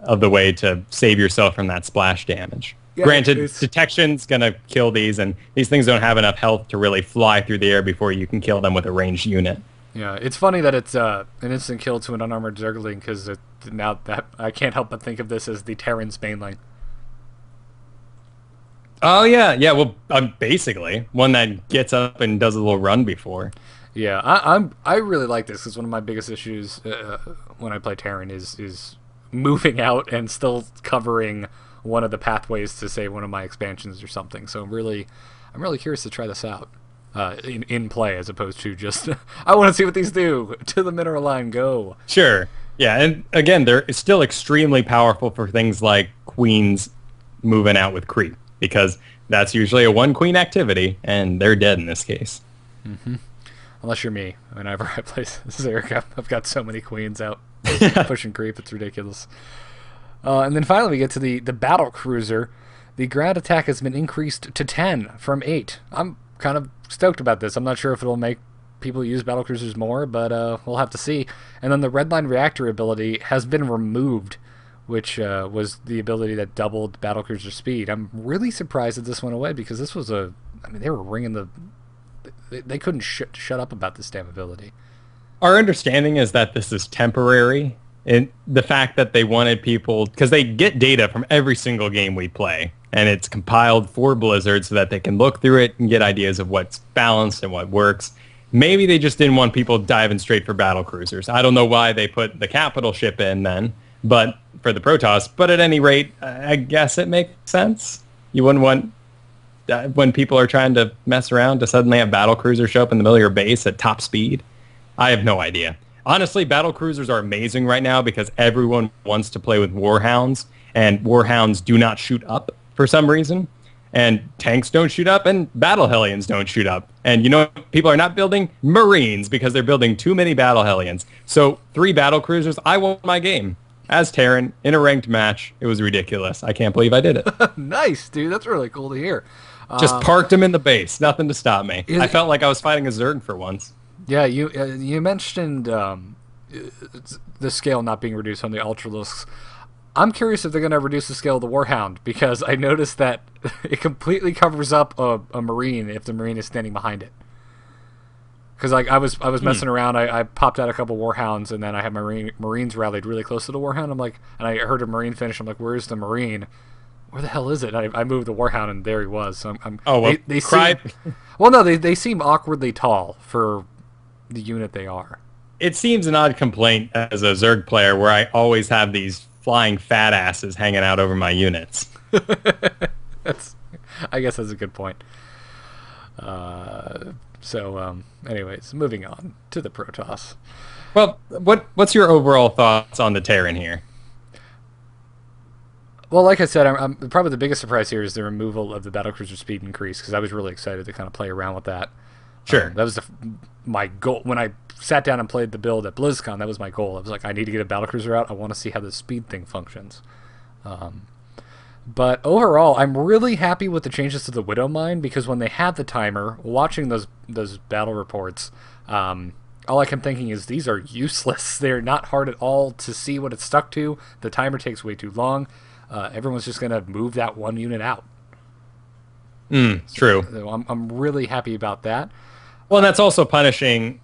of the way to save yourself from that splash damage. Yeah, Granted, detection's going to kill these, and these things don't have enough health to really fly through the air before you can kill them with a ranged unit. Yeah, it's funny that it's an instant kill to an unarmored Zergling, because now that I can't help but think of this as the Terran's mainline. Oh, yeah. Yeah, well, basically, one that gets up and does a little run before. Yeah, I really like this, because one of my biggest issues when I play Terran is moving out and still covering one of the pathways to, say, one of my expansions or something. So I'm really curious to try this out. In play, as opposed to just I want to see what these do. To the mineral line, go. Sure. Yeah, and again, they're still extremely powerful for things like queens moving out with creep, because that's usually a one queen activity, and they're dead in this case. Mm-hmm. Unless you're me. Whenever I play Zerg, I've got so many queens out pushing creep, it's ridiculous. And then finally we get to the battle cruiser. The ground attack has been increased to 10 from 8. I'm kind of stoked about this. I'm not sure if it'll make people use battlecruisers more, but we'll have to see. And then the redline reactor ability has been removed, which was the ability that doubled battlecruiser speed. I'm really surprised that this went away, because this was they were ringing the... They couldn't shut up about this damn ability. Our understanding is that this is temporary, and the fact that they wanted people... Because they get data from every single game we play, and it's compiled for Blizzard so that they can look through it and get ideas of what's balanced and what works. Maybe they just didn't want people diving straight for battle cruisers. I don't know why they put the capital ship in then, but for the Protoss. But at any rate, I guess it makes sense. You wouldn't want, when people are trying to mess around, to suddenly have battle cruisers show up in the middle of your base at top speed. I have no idea. Honestly, battle cruisers are amazing right now because everyone wants to play with warhounds, and warhounds do not shoot up for some reason, and tanks don't shoot up, and battle hellions don't shoot up. And you know, people are not building Marines because they're building too many battle hellions. So 3 battle cruisers, I won my game as Terran in a ranked match. It was ridiculous. I can't believe I did it. Nice, dude. That's really cool to hear. Just parked them in the base. Nothing to stop me. I felt like I was fighting a Zerg for once. Yeah, you mentioned the scale not being reduced on the Ultralisks. I'm curious if they're going to reduce the scale of the Warhound, because I noticed that it completely covers up a Marine if the Marine is standing behind it. Because like I was messing around, I popped out a couple Warhounds, and then I had Marines rallied really close to the Warhound. I'm like, and I heard a Marine finish. I'm like, where's the Marine? Where the hell is it? I moved the Warhound, and there he was. So they seem, well, no, they seem awkwardly tall for the unit they are. It seems an odd complaint as a Zerg player where I always have these flying fat asses hanging out over my units. I guess that's a good point. Anyways, moving on to the Protoss. Well, what's your overall thoughts on the Terran here? Well, like I said, I'm probably the biggest surprise here is the removal of the battlecruiser speed increase, because I was really excited to kind of play around with that. Sure. That was my goal. When I sat down and played the build at BlizzCon, that was my goal. I was like, I need to get a battlecruiser out. I want to see how the speed thing functions. But overall, I'm really happy with the changes to the Widow Mine, because when they had the timer, watching those battle reports, all I kept thinking is these are useless. They're not hard at all to see what it's stuck to. The timer takes way too long. Everyone's just going to move that one unit out. True. So I'm really happy about that. Well, and that's also punishing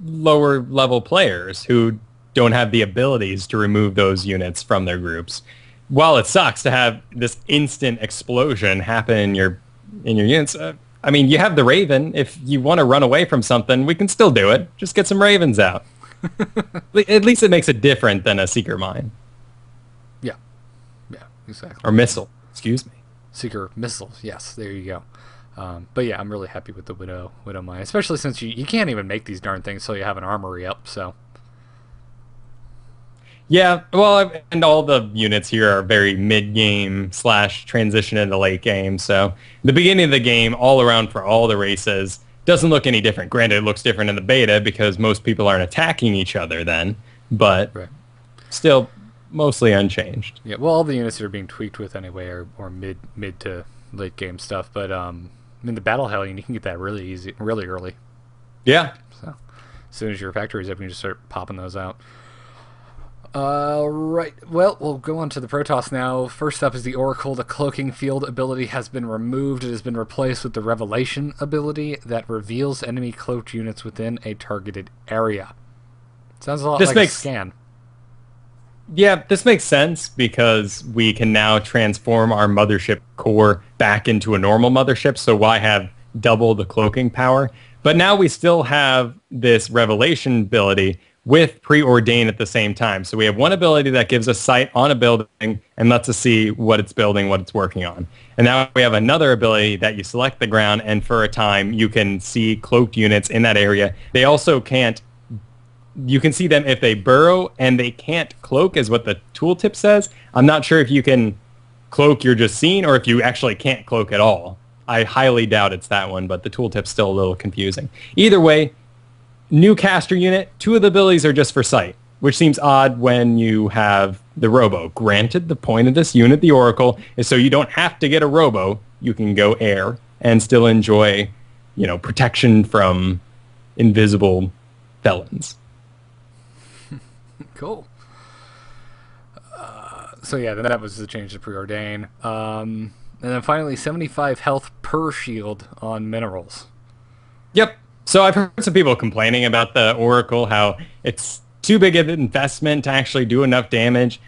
lower level players who don't have the abilities to remove those units from their groups. While it sucks to have this instant explosion happen in your units, I mean, you have the Raven. If you want to run away from something, we can still do it. Just get some Ravens out. At least it makes it different than a Seeker Mine. Yeah, exactly. Or Missile, excuse me. Seeker Missiles, yes, there you go. But yeah, I'm really happy with the Widow Mine, especially since you can't even make these darn things until you have an armory up, so... Yeah, well, and all the units here are very mid-game / transition into late game. So the beginning of the game, all around for all the races, doesn't look any different. Granted, it looks different in the beta because most people aren't attacking each other then, but still mostly unchanged. Yeah, well, all the units that are being tweaked with anyway are mid to late game stuff. But I mean, the Battle Hellion, you can get that really easy, really early. Yeah. So as soon as your factory's up, you can just start popping those out. Right. Well, we'll go on to the Protoss now. First up is the Oracle. The Cloaking Field ability has been removed. It has been replaced with the Revelation ability that reveals enemy cloaked units within a targeted area. Sounds a lot like a scan. Yeah, this makes sense because we can now transform our mothership core back into a normal mothership, so why have double the cloaking power? But now we still have this Revelation ability with preordain at the same time. So we have one ability that gives us sight on a building and lets us see what it's building, what it's working on. And now we have another ability that you select the ground, and for a time you can see cloaked units in that area. They also can't, you can see them if they burrow, and they can't cloak is what the tooltip says. I'm not sure if you can cloak you're just seeing or if you actually can't cloak at all. I highly doubt it's that one, but the tooltip's still a little confusing. Either way, new caster unit, 2 of the abilities are just for sight, which seems odd when you have the robo. Granted, the point of this unit, the Oracle, is so you don't have to get a robo. You can go air and still enjoy, protection from invisible felons. Cool. So yeah, then that was the change to preordain. And then finally, 75 health per shield on minerals. Yep. So I've heard some people complaining about the Oracle, how it's too big of an investment to actually do enough damage.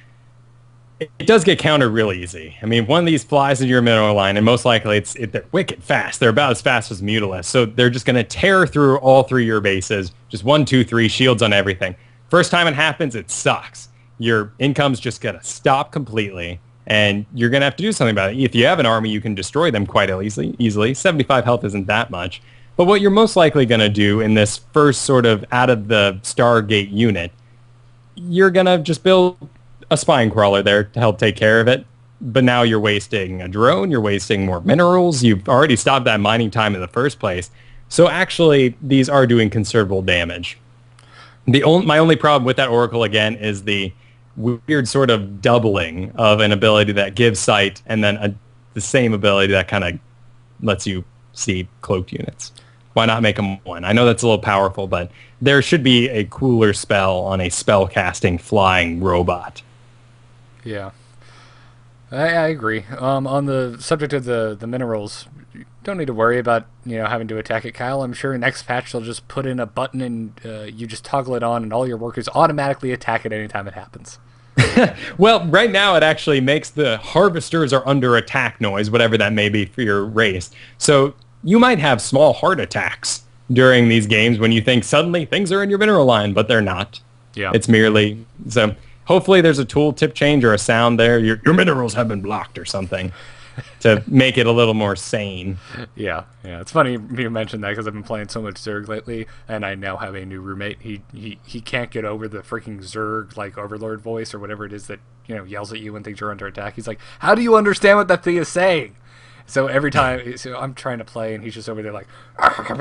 It does get countered really easy. I mean, one of these flies into your mineral line, and most likely they're wicked fast. They're about as fast as Mutalisk. So they're just going to tear through all 3 of your bases. Just 1, 2, 3 shields on everything. First time it happens, it sucks. Your income's just going to stop completely, and you're going to have to do something about it. If you have an army, you can destroy them quite easily. 75 health isn't that much. But what you're most likely going to do in this first sort of out of the Stargate unit, you're going to just build a spine crawler there to help take care of it. But now you're wasting a drone, you're wasting more minerals, you've already stopped that mining time in the first place. So actually, these are doing considerable damage. My only problem with that Oracle, again, is the weird sort of doubling of an ability that gives sight and then the same ability that kind of lets you see cloaked units. Why not make them one? I know that's a little powerful, but there should be a cooler spell on a spell-casting flying robot. Yeah. I agree. On the subject of the minerals, you don't need to worry about having to attack it, Kyle. I'm sure next patch they'll just put in a button and you just toggle it on and all your workers automatically attack it anytime it happens. Well, right now it actually makes the harvesters are under attack noise, whatever that may be for your race. So you might have small heart attacks during these games when you think suddenly things are in your mineral line, but they're not. Yeah. It's merely... So hopefully there's a tooltip change or a sound there. Your minerals have been blocked or something to make it a little more sane. Yeah. It's funny you mentioned that because I've been playing so much Zerg lately, and I now have a new roommate. He can't get over the freaking Zerg overlord voice or whatever it is that yells at you when things are under attack. He's like, "How do you understand what that thing is saying?" So every time I'm trying to play, and he's just over there like, I'm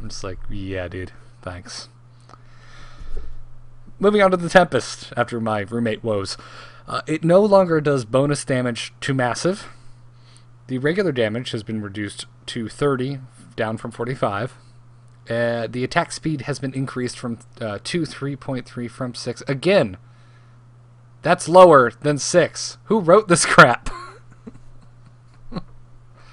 just like, yeah, dude, thanks. Moving on to the Tempest after my roommate woes. It no longer does bonus damage to massive. The regular damage has been reduced to 30, down from 45. The attack speed has been increased from to 3.3 from 6. Again, that's lower than 6. Who wrote this crap?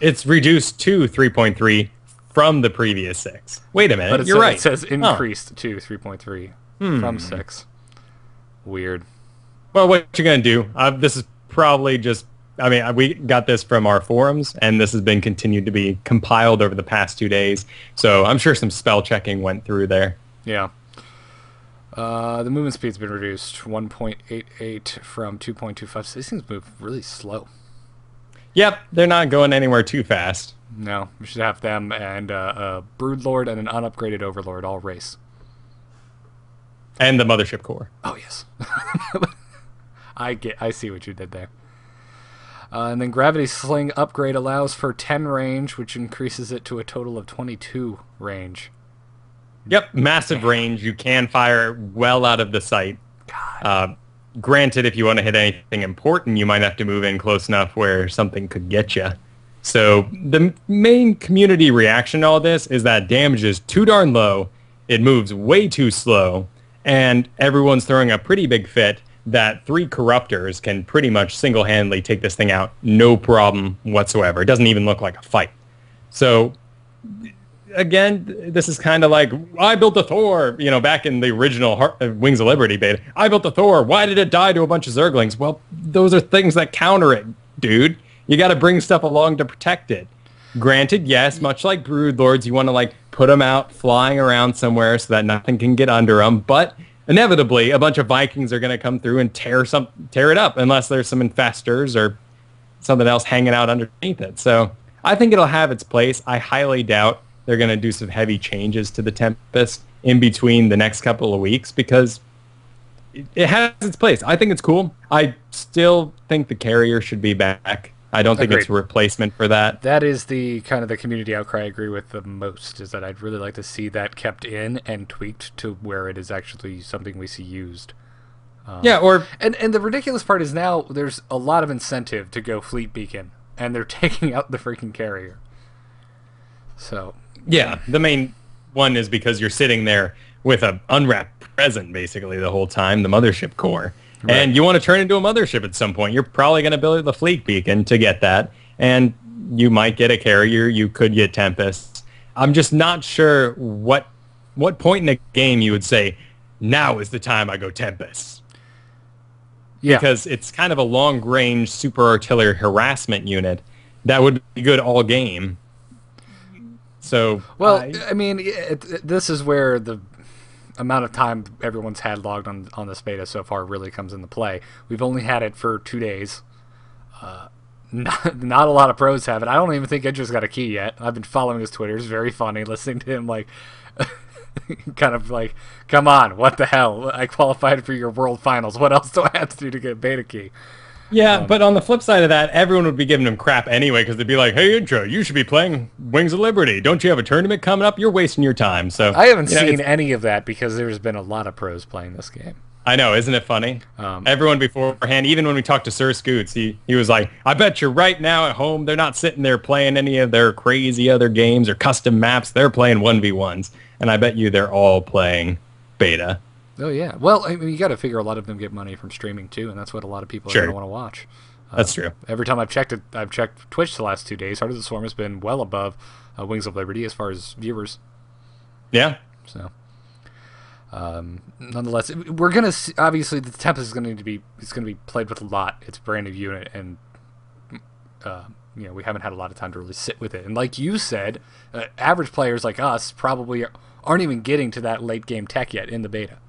It's reduced to 3.3 from the previous 6. Wait a minute, you're right. It says increased to 3.3 from 6. Weird. Well, what you're going to do, this is probably just, we got this from our forums, and this has been continued to be compiled over the past 2 days. So I'm sure some spell checking went through there. Yeah. The movement speed's been reduced 1.88 from 2.25. So these things move really slow. Yep, they're not going anywhere too fast. No, we should have them and a Broodlord and an unupgraded Overlord all race. And the Mothership Core. Oh, yes. I see what you did there. And then Gravity Sling upgrade allows for 10 range, which increases it to a total of 22 range. Yep, massive range. You can fire well out of the sight. Granted, if you want to hit anything important, you might have to move in close enough where something could get you. So the main community reaction to all this is that damage is too darn low, it moves way too slow, and everyone's throwing a pretty big fit that 3 Corruptors can pretty much single-handedly take this thing out, no problem whatsoever. It doesn't even look like a fight. So, again, this is kind of like, I built a Thor, back in the original Wings of Liberty beta. I built a Thor. Why did it die to a bunch of Zerglings? Well, those are things that counter it, dude. You got to bring stuff along to protect it. Granted, yes, much like Broodlords, you want to put them out flying around somewhere so that nothing can get under them, but inevitably, a bunch of Vikings are going to come through and tear it up, unless there's some infestors or something else hanging out underneath it. So I think it'll have its place. I highly doubt they're going to do some heavy changes to the Tempest in between the next couple of weeks because it has its place. I think it's cool. I still think the carrier should be back. I don't think it's a replacement for that. That is the kind of the community outcry I agree with the most, is that I'd really like to see that kept in and tweaked to where it is actually something we see used. And the ridiculous part is now there's a lot of incentive to go Fleet Beacon, and they're taking out the freaking carrier. So yeah, the main one is because you're sitting there with an unwrapped present basically the whole time, the Mothership Core. Right. And you want to turn into a mothership at some point. You're probably going to build the Fleet Beacon to get that. And you might get a carrier. You could get Tempests. I'm just not sure what point in the game you would say, now is the time I go Tempests. Yeah. Because it's kind of a long-range super artillery harassment unit that would be good all game. So, well, this is where the amount of time everyone's had logged on this beta so far really comes into play. We've only had it for 2 days. Not a lot of pros have it. I don't even think Edger's got a key yet. I've been following his Twitter. It's very funny listening to him kind of like, come on, what the hell? I qualified for your World Finals. What else do I have to do to get a beta key? Yeah, but on the flip side of that, everyone would be giving him crap anyway because they'd be like, hey, Intro, you should be playing Wings of Liberty. Don't you have a tournament coming up? You're wasting your time. So I haven't seen any of that because there's been a lot of pros playing this game. I know, isn't it funny? Everyone beforehand, even when we talked to Sir Scoots, he was like, I bet you right now at home they're not sitting there playing any of their crazy other games or custom maps. They're playing 1v1s. And I bet you they're all playing beta. Oh, yeah. Well, you got to figure a lot of them get money from streaming, too, and that's what a lot of people are going to want to watch. That's true. Every time I've checked Twitch the last 2 days, Heart of the Swarm has been well above Wings of Liberty as far as viewers. Yeah. So, nonetheless, we're going to obviously, the Tempest is going to be played with a lot. It's a brand new unit, and we haven't had a lot of time to really sit with it. And like you said, average players like us probably aren't even getting to that late game tech yet in the beta.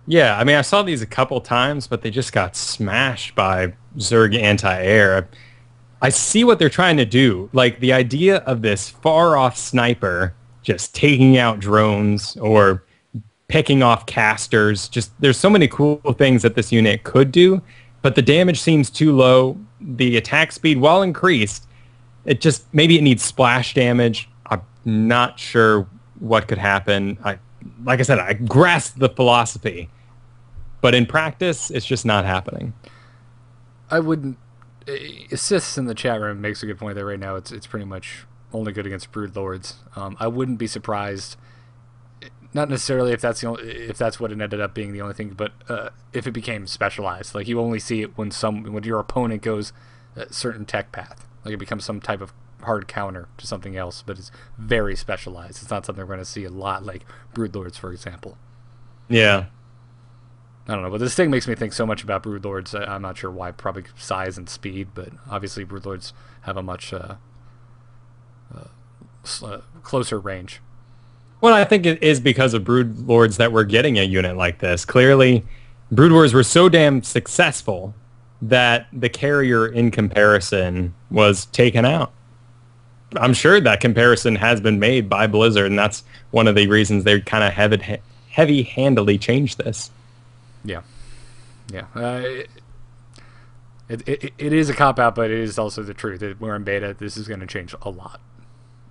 Yeah, I saw these a couple times, but they just got smashed by Zerg anti-air. I see what they're trying to do. Like, the idea of this far-off sniper just taking out drones or picking off casters. There's so many cool things that this unit could do, but the damage seems too low. The attack speed, while increased, maybe it needs splash damage. I'm not sure what could happen. Like I said, I grasp the philosophy, but in practice, it's just not happening. I wouldn't. Assists in the chat room makes a good point there. Right now, it's pretty much only good against Broodlords. I wouldn't be surprised, not necessarily if that's what it ended up being the only thing, but if it became specialized. Like, you only see it when your opponent goes a certain tech path. Like, it becomes some type of hard counter to something else, but it's very specialized. It's not something we're going to see a lot, like Broodlords, for example. Yeah. I don't know, but this thing makes me think so much about Broodlords. I'm not sure why, probably size and speed, but obviously Broodlords have a much closer range. Well, I think it is because of Broodlords that we're getting a unit like this. Clearly, Brood Wars were so damn successful that the carrier in comparison was taken out. I'm sure that comparison has been made by Blizzard, and that's one of the reasons they kind of heavy-handedly changed this. Yeah. Yeah. It is a cop-out, but it is also the truth. We're in beta. This is going to change a lot.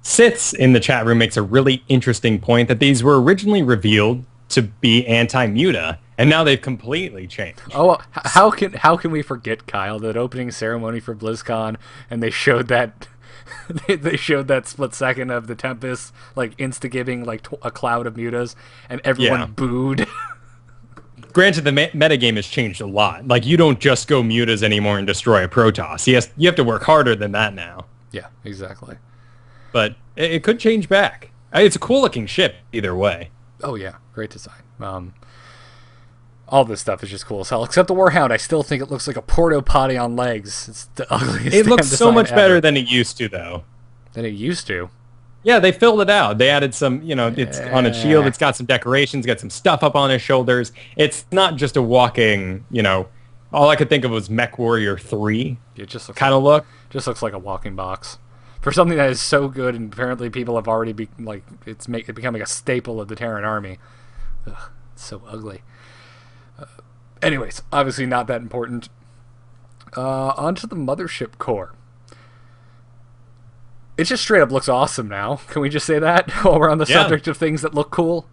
Siths in the chat room makes a really interesting point that these were originally revealed to be anti-muta, and now they've completely changed. Oh, how can we forget, Kyle, that opening ceremony for BlizzCon, and they showed that they showed that split second of the Tempest like insta-giving like a cloud of mutas, and everyone booed. Granted, the metagame has changed a lot. Like, you don't just go mutas anymore and destroy a Protoss. Yes, you have to work harder than that now. Yeah, exactly. But it could change back. It's a cool-looking ship either way. Oh, yeah. Great design. All this stuff is just cool as hell. Except the Warhound, I still think it looks like a porta potty on legs. It's the ugliest It looks so much ever. better than it used to, though. Than it used to? Yeah, they filled it out. They added some, it's on its shield. It's got some decorations, got some stuff up on his shoulders. It's not just a walking, all I could think of was Mech Warrior 3 It just looks kind of look. Just looks like a walking box. For something that is so good, and apparently people have already it's becoming a staple of the Terran army. Ugh, it's so ugly. Anyways, obviously not that important. Onto the mothership core. It just straight up looks awesome now. Can we just say that while we're on the subject of things that look cool?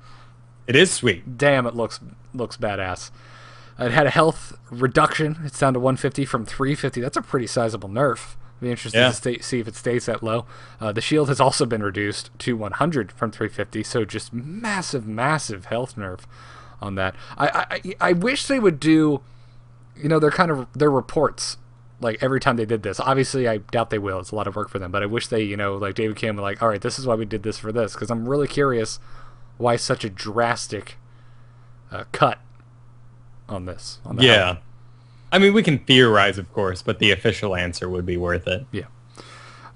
It is sweet. Damn, it looks badass. It had a health reduction. It's down to 150 from 350. That's a pretty sizable nerf. Be interested to see if it stays that low. The shield has also been reduced to 100 from 350, so just massive health nerf on that. I wish they would do, their reports like every time they did this. Obviously, I doubt they will. It's a lot of work for them, but I wish they, like David Kim, were like, all right, this is why we did this for this, because I'm really curious why such a drastic cut on this. On the health. I mean, we can theorize, of course, but the official answer would be worth it. Yeah.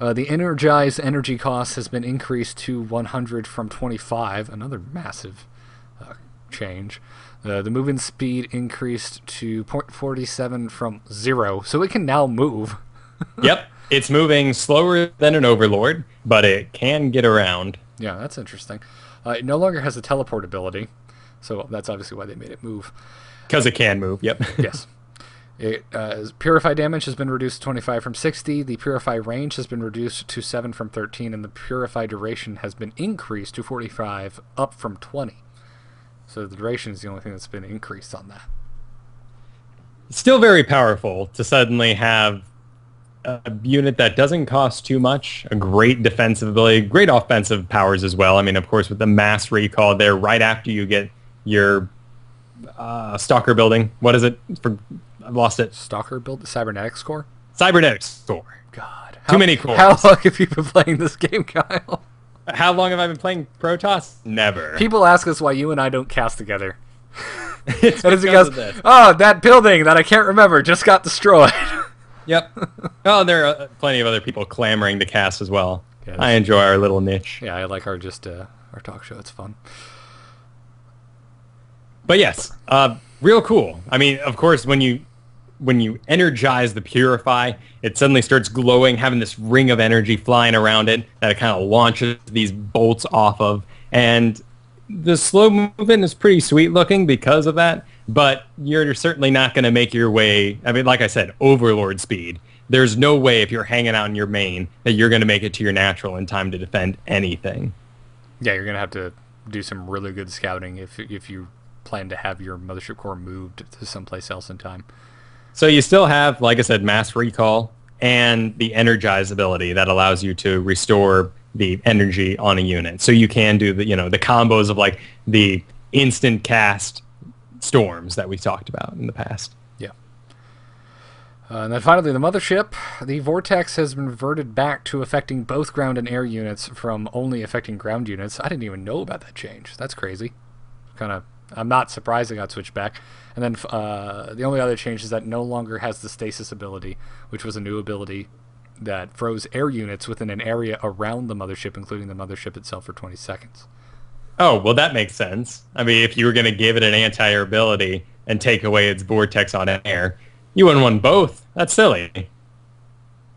The energized energy cost has been increased to 100 from 25. Another massive change. The movement speed increased to 0.47 from 0, so it can now move. Yep. It's moving slower than an Overlord, but it can get around. Yeah, that's interesting. It no longer has a teleport ability, so that's obviously why they made it move. Because it can move, yep. Yes. Purify damage has been reduced to 25 from 60. The Purify range has been reduced to 7 from 13, and the Purify duration has been increased to 45, up from 20. So the duration is the only thing that's been increased on that. Still very powerful to suddenly have a unit that doesn't cost too much, a great defensive ability, great offensive powers as well. I mean, of course, with the mass recall there right after you get your Stalker building. What is it? I've lost it. Stalker build? Cybernetics core? Cybernetics core. God. Too many cores. How long have you been playing this game, Kyle? How long have I been playing Protoss? Never. People ask us why you and I don't cast together. It's because of this. Oh, that building that I can't remember just got destroyed. Yep. Oh, there are plenty of other people clamoring to cast as well. Yeah, I enjoy our little niche. Yeah, I like our talk show. It's fun. But yes, real cool. I mean, of course, when you energize the Purify, it suddenly starts glowing, having this ring of energy flying around it that it kind of launches these bolts off of. And the slow movement is pretty sweet looking because of that, but you're certainly not going to make your way, I mean, like I said, Overlord speed. There's no way if you're hanging out in your main that you're going to make it to your natural in time to defend anything. Yeah, you're going to have to do some really good scouting if you plan to have your mothership core moved to someplace else in time. So you still have, like I said, mass recall and the energize ability that allows you to restore the energy on a unit. So you can do the combos of like the instant cast storms that we talked about in the past. Yeah. And then finally, the mothership. The vortex has been reverted back to affecting both ground and air units from only affecting ground units. I didn't even know about that change. That's crazy. I'm not surprised it got switched back. And then the only other change is that it no longer has the stasis ability, which was a new ability that froze air units within an area around the mothership, including the mothership itself, for 20 seconds. Oh, well, that makes sense. I mean, if you were going to give it an anti-air ability and take away its vortex on air, You wouldn't want both. That's silly.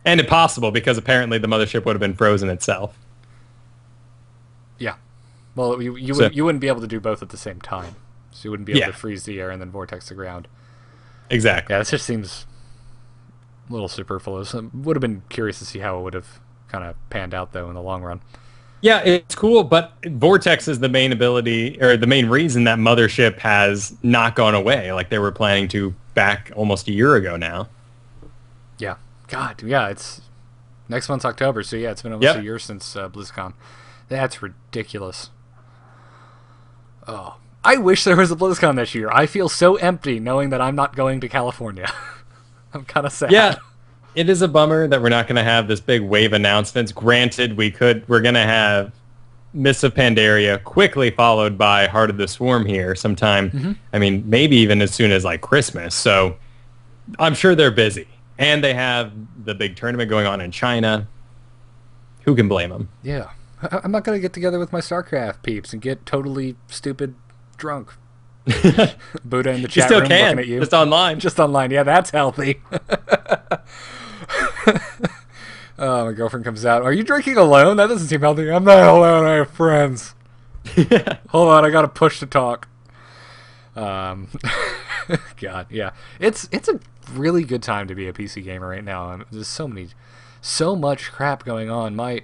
And impossible, because apparently the mothership would have been frozen itself. Yeah. Well, you wouldn't be able to do both at the same time. So you wouldn't be able to freeze the air and then vortex the ground. Exactly. Yeah, this just seems a little superfluous. I would have been curious to see how it would have kind of panned out, though, in the long run. Yeah, it's cool, but vortex is the main ability, or the main reason that mothership has not gone away, like they were planning to back almost a year ago now. Yeah. God, yeah, it's next month's October, so yeah, it's been almost a year since BlizzCon. That's ridiculous. Oh, I wish there was a BlizzCon this year. I feel so empty knowing that I'm not going to California. I'm kind of sad. Yeah, it is a bummer that we're not going to have this big wave announcements. Granted, we're going to have Mists of Pandaria quickly followed by Heart of the Swarm here sometime. Mm-hmm. I mean, maybe even as soon as like Christmas. So I'm sure they're busy. And they have the big tournament going on in China. Who can blame them? Yeah. I'm not going to get together with my StarCraft peeps and get totally stupid drunk. Buddha in the chat room looking at you. Just online. Just online. Yeah, that's healthy. Oh, my girlfriend comes out. Are you drinking alone? That doesn't seem healthy. I'm not alone. I have friends. Hold on. I got to push to talk. God, yeah. It's a really good time to be a PC gamer right now. There's so much crap going on. I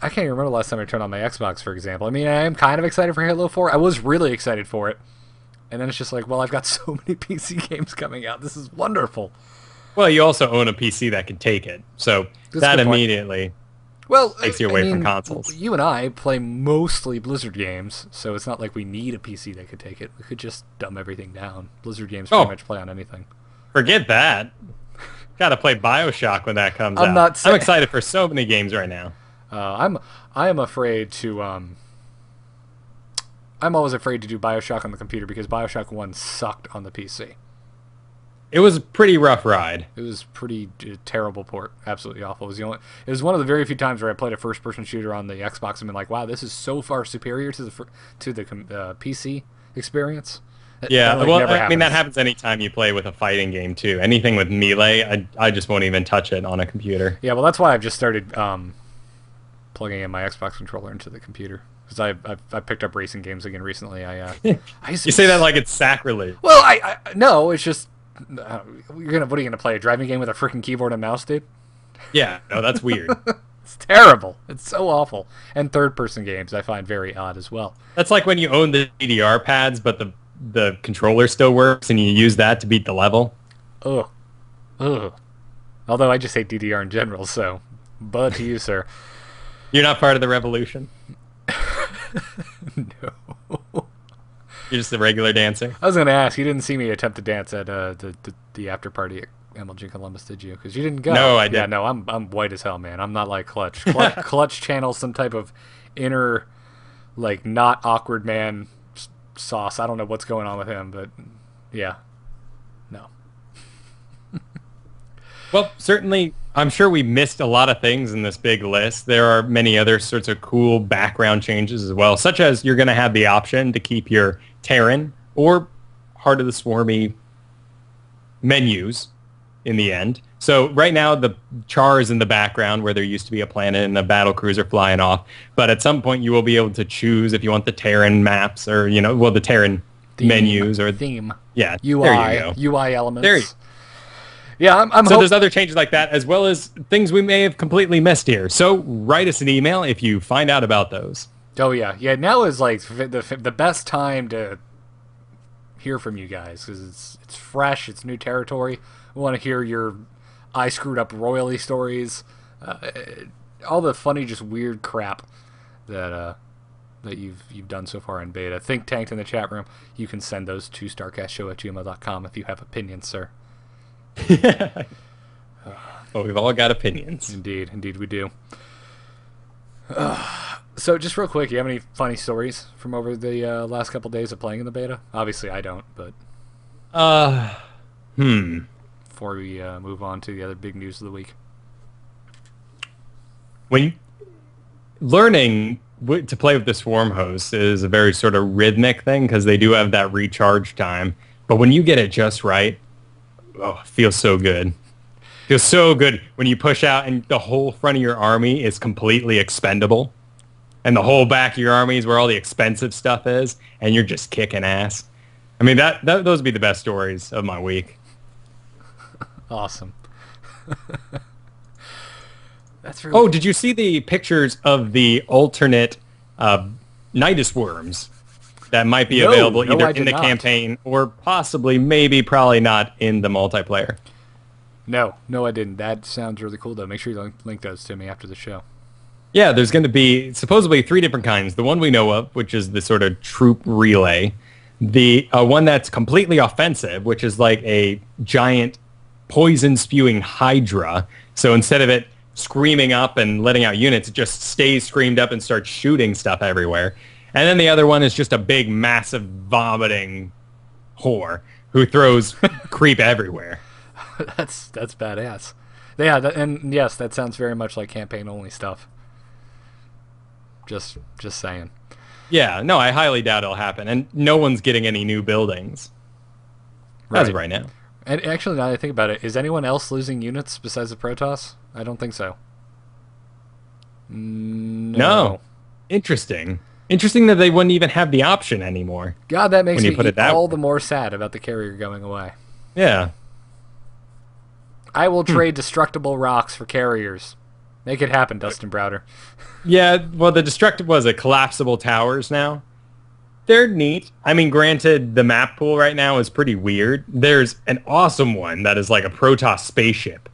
can't even remember the last time I turned on my Xbox, for example. I mean, I am kind of excited for Halo 4. I was really excited for it. And then it's just like, well, I've got so many PC games coming out. This is wonderful. Well, you also own a PC that can take it. So that immediately takes you away from consoles. You and I play mostly Blizzard games, so it's not like we need a PC that could take it. We could just dumb everything down. Blizzard games pretty much play on anything. Forget that. Got to play BioShock when that comes out. I'm excited for so many games right now. I am afraid to. I'm always afraid to do BioShock on the computer because BioShock 1 sucked on the PC. It was a pretty rough ride. It was pretty terrible port. Absolutely awful. It was one of the very few times where I played a first-person shooter on the Xbox and been like, wow, this is so far superior to the PC experience. Yeah, I mean, that happens anytime you play with a fighting game, too. Anything with melee, I just won't even touch it on a computer. Yeah, well, that's why I've just started plugging in my Xbox controller into the computer. Because I picked up racing games again recently. You say that like it's sacrilege. Well, no, it's just... what are you gonna play? A driving game with a freaking keyboard and mouse, dude? Yeah, no, that's weird. It's terrible. It's so awful. And third-person games I find very odd as well. That's like when you own the DDR pads, but the controller still works, and you use that to beat the level. Ugh. Although I just hate DDR in general, so bud to you, sir. You're not part of the revolution? No. You're just a regular dancer? I was going to ask. You didn't see me attempt to dance at the after party at MLG Columbus, did you? Because you didn't go. No, I didn't. Yeah, no, I'm white as hell, man. I'm not like Clutch. Clutch channels some type of inner, like, not awkward man sauce. I don't know what's going on with him, but yeah. No. Well, certainly, I'm sure we missed a lot of things in this big list. There are many other sorts of cool background changes as well, such as you're going to have the option to keep your Terran or Heart of the Swarmy menus in the end. So right now, the char is in the background where there used to be a planet and a battle cruiser flying off. But at some point, you will be able to choose if you want the Terran maps or, the Terran menus or theme. Yeah, UI, there you go. UI elements. There you go. Yeah, So there's other changes like that, as well as things we may have completely missed here. So write us an email if you find out about those. Oh, yeah. Yeah, now is like the best time to hear from you guys, because it's fresh, it's new territory. We want to hear your I screwed up royally stories, all the funny, just weird crap that you've done so far in beta. Think Tanked in the chat room. You can send those to starcastshow@gmail.com if you have opinions, sir. Well, we've all got opinions. Indeed we do. So just real quick, you have any funny stories from over the last couple days of playing in the beta? Obviously I don't, but before we move on to the other big news of the week. Learning to play with the Swarm host is a very sort of rhythmic thing, because they do have that recharge time, but when you get it just right, Oh, it feels so good. Feels so good when you push out and the whole front of your army is completely expendable. And the whole back of your army is where all the expensive stuff is, and you're just kicking ass. I mean, those would be the best stories of my week. Awesome. That's really... Oh, did you see the pictures of the alternate Nidus worms that might be available either in the campaign or possibly, maybe, probably not in the multiplayer? No, I didn't. That sounds really cool, though. Make sure you link those to me after the show. Yeah, there's going to be supposedly 3 different kinds. The one we know of, which is the sort of troop relay. The one that's completely offensive, which is like a giant poison-spewing hydra. So instead of it screaming up and letting out units, it just stays screamed up and starts shooting stuff everywhere. And then the other one is just a big, massive, vomiting whore who throws creep everywhere. That's badass. Yeah, and yes, that sounds very much like campaign-only stuff. Just saying. Yeah, no, I highly doubt it'll happen. And no one's getting any new buildings. As of right now. And actually, now that I think about it, is anyone else losing units besides the Protoss? I don't think so. No. Interesting. Interesting that they wouldn't even have the option anymore. God, that makes me all the more sad about the carrier going away. Yeah. I will trade destructible rocks for carriers. Make it happen, Dustin Browder. Yeah, well, the destructive was a collapsible towers now. They're neat. I mean, granted, the map pool right now is pretty weird. There's an awesome one that is like a Protoss spaceship,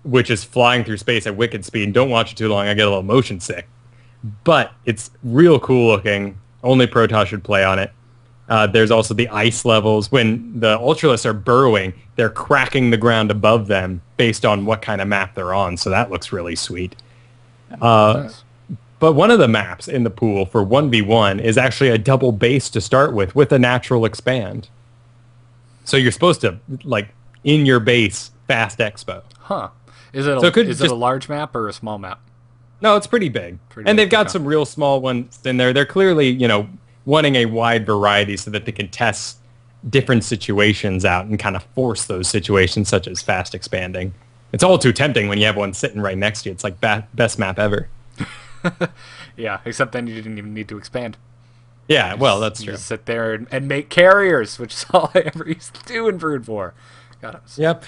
which is flying through space at wicked speed. Don't watch it too long. I get a little motion sick. But it's real cool looking. Only Protoss should play on it. There's also the ice levels. When the Ultralists are burrowing, they're cracking the ground above them based on what kind of map they're on. So that looks really sweet. Nice. But one of the maps in the pool for 1v1 is actually a double base to start with a natural expand. So you're supposed to, like, in your base, fast expo. Huh. Is it a large map or a small map? No, it's pretty big. And they've got some real small ones in there. They're clearly, wanting a wide variety so that they can test different situations out and kind of force those situations, such as fast expanding. It's all too tempting when you have one sitting right next to you. It's like best map ever. Yeah, except then you didn't even need to expand. Yeah, well, that's true. Just sit there and make carriers, which is all I ever used to do in Brood War. God, Yep.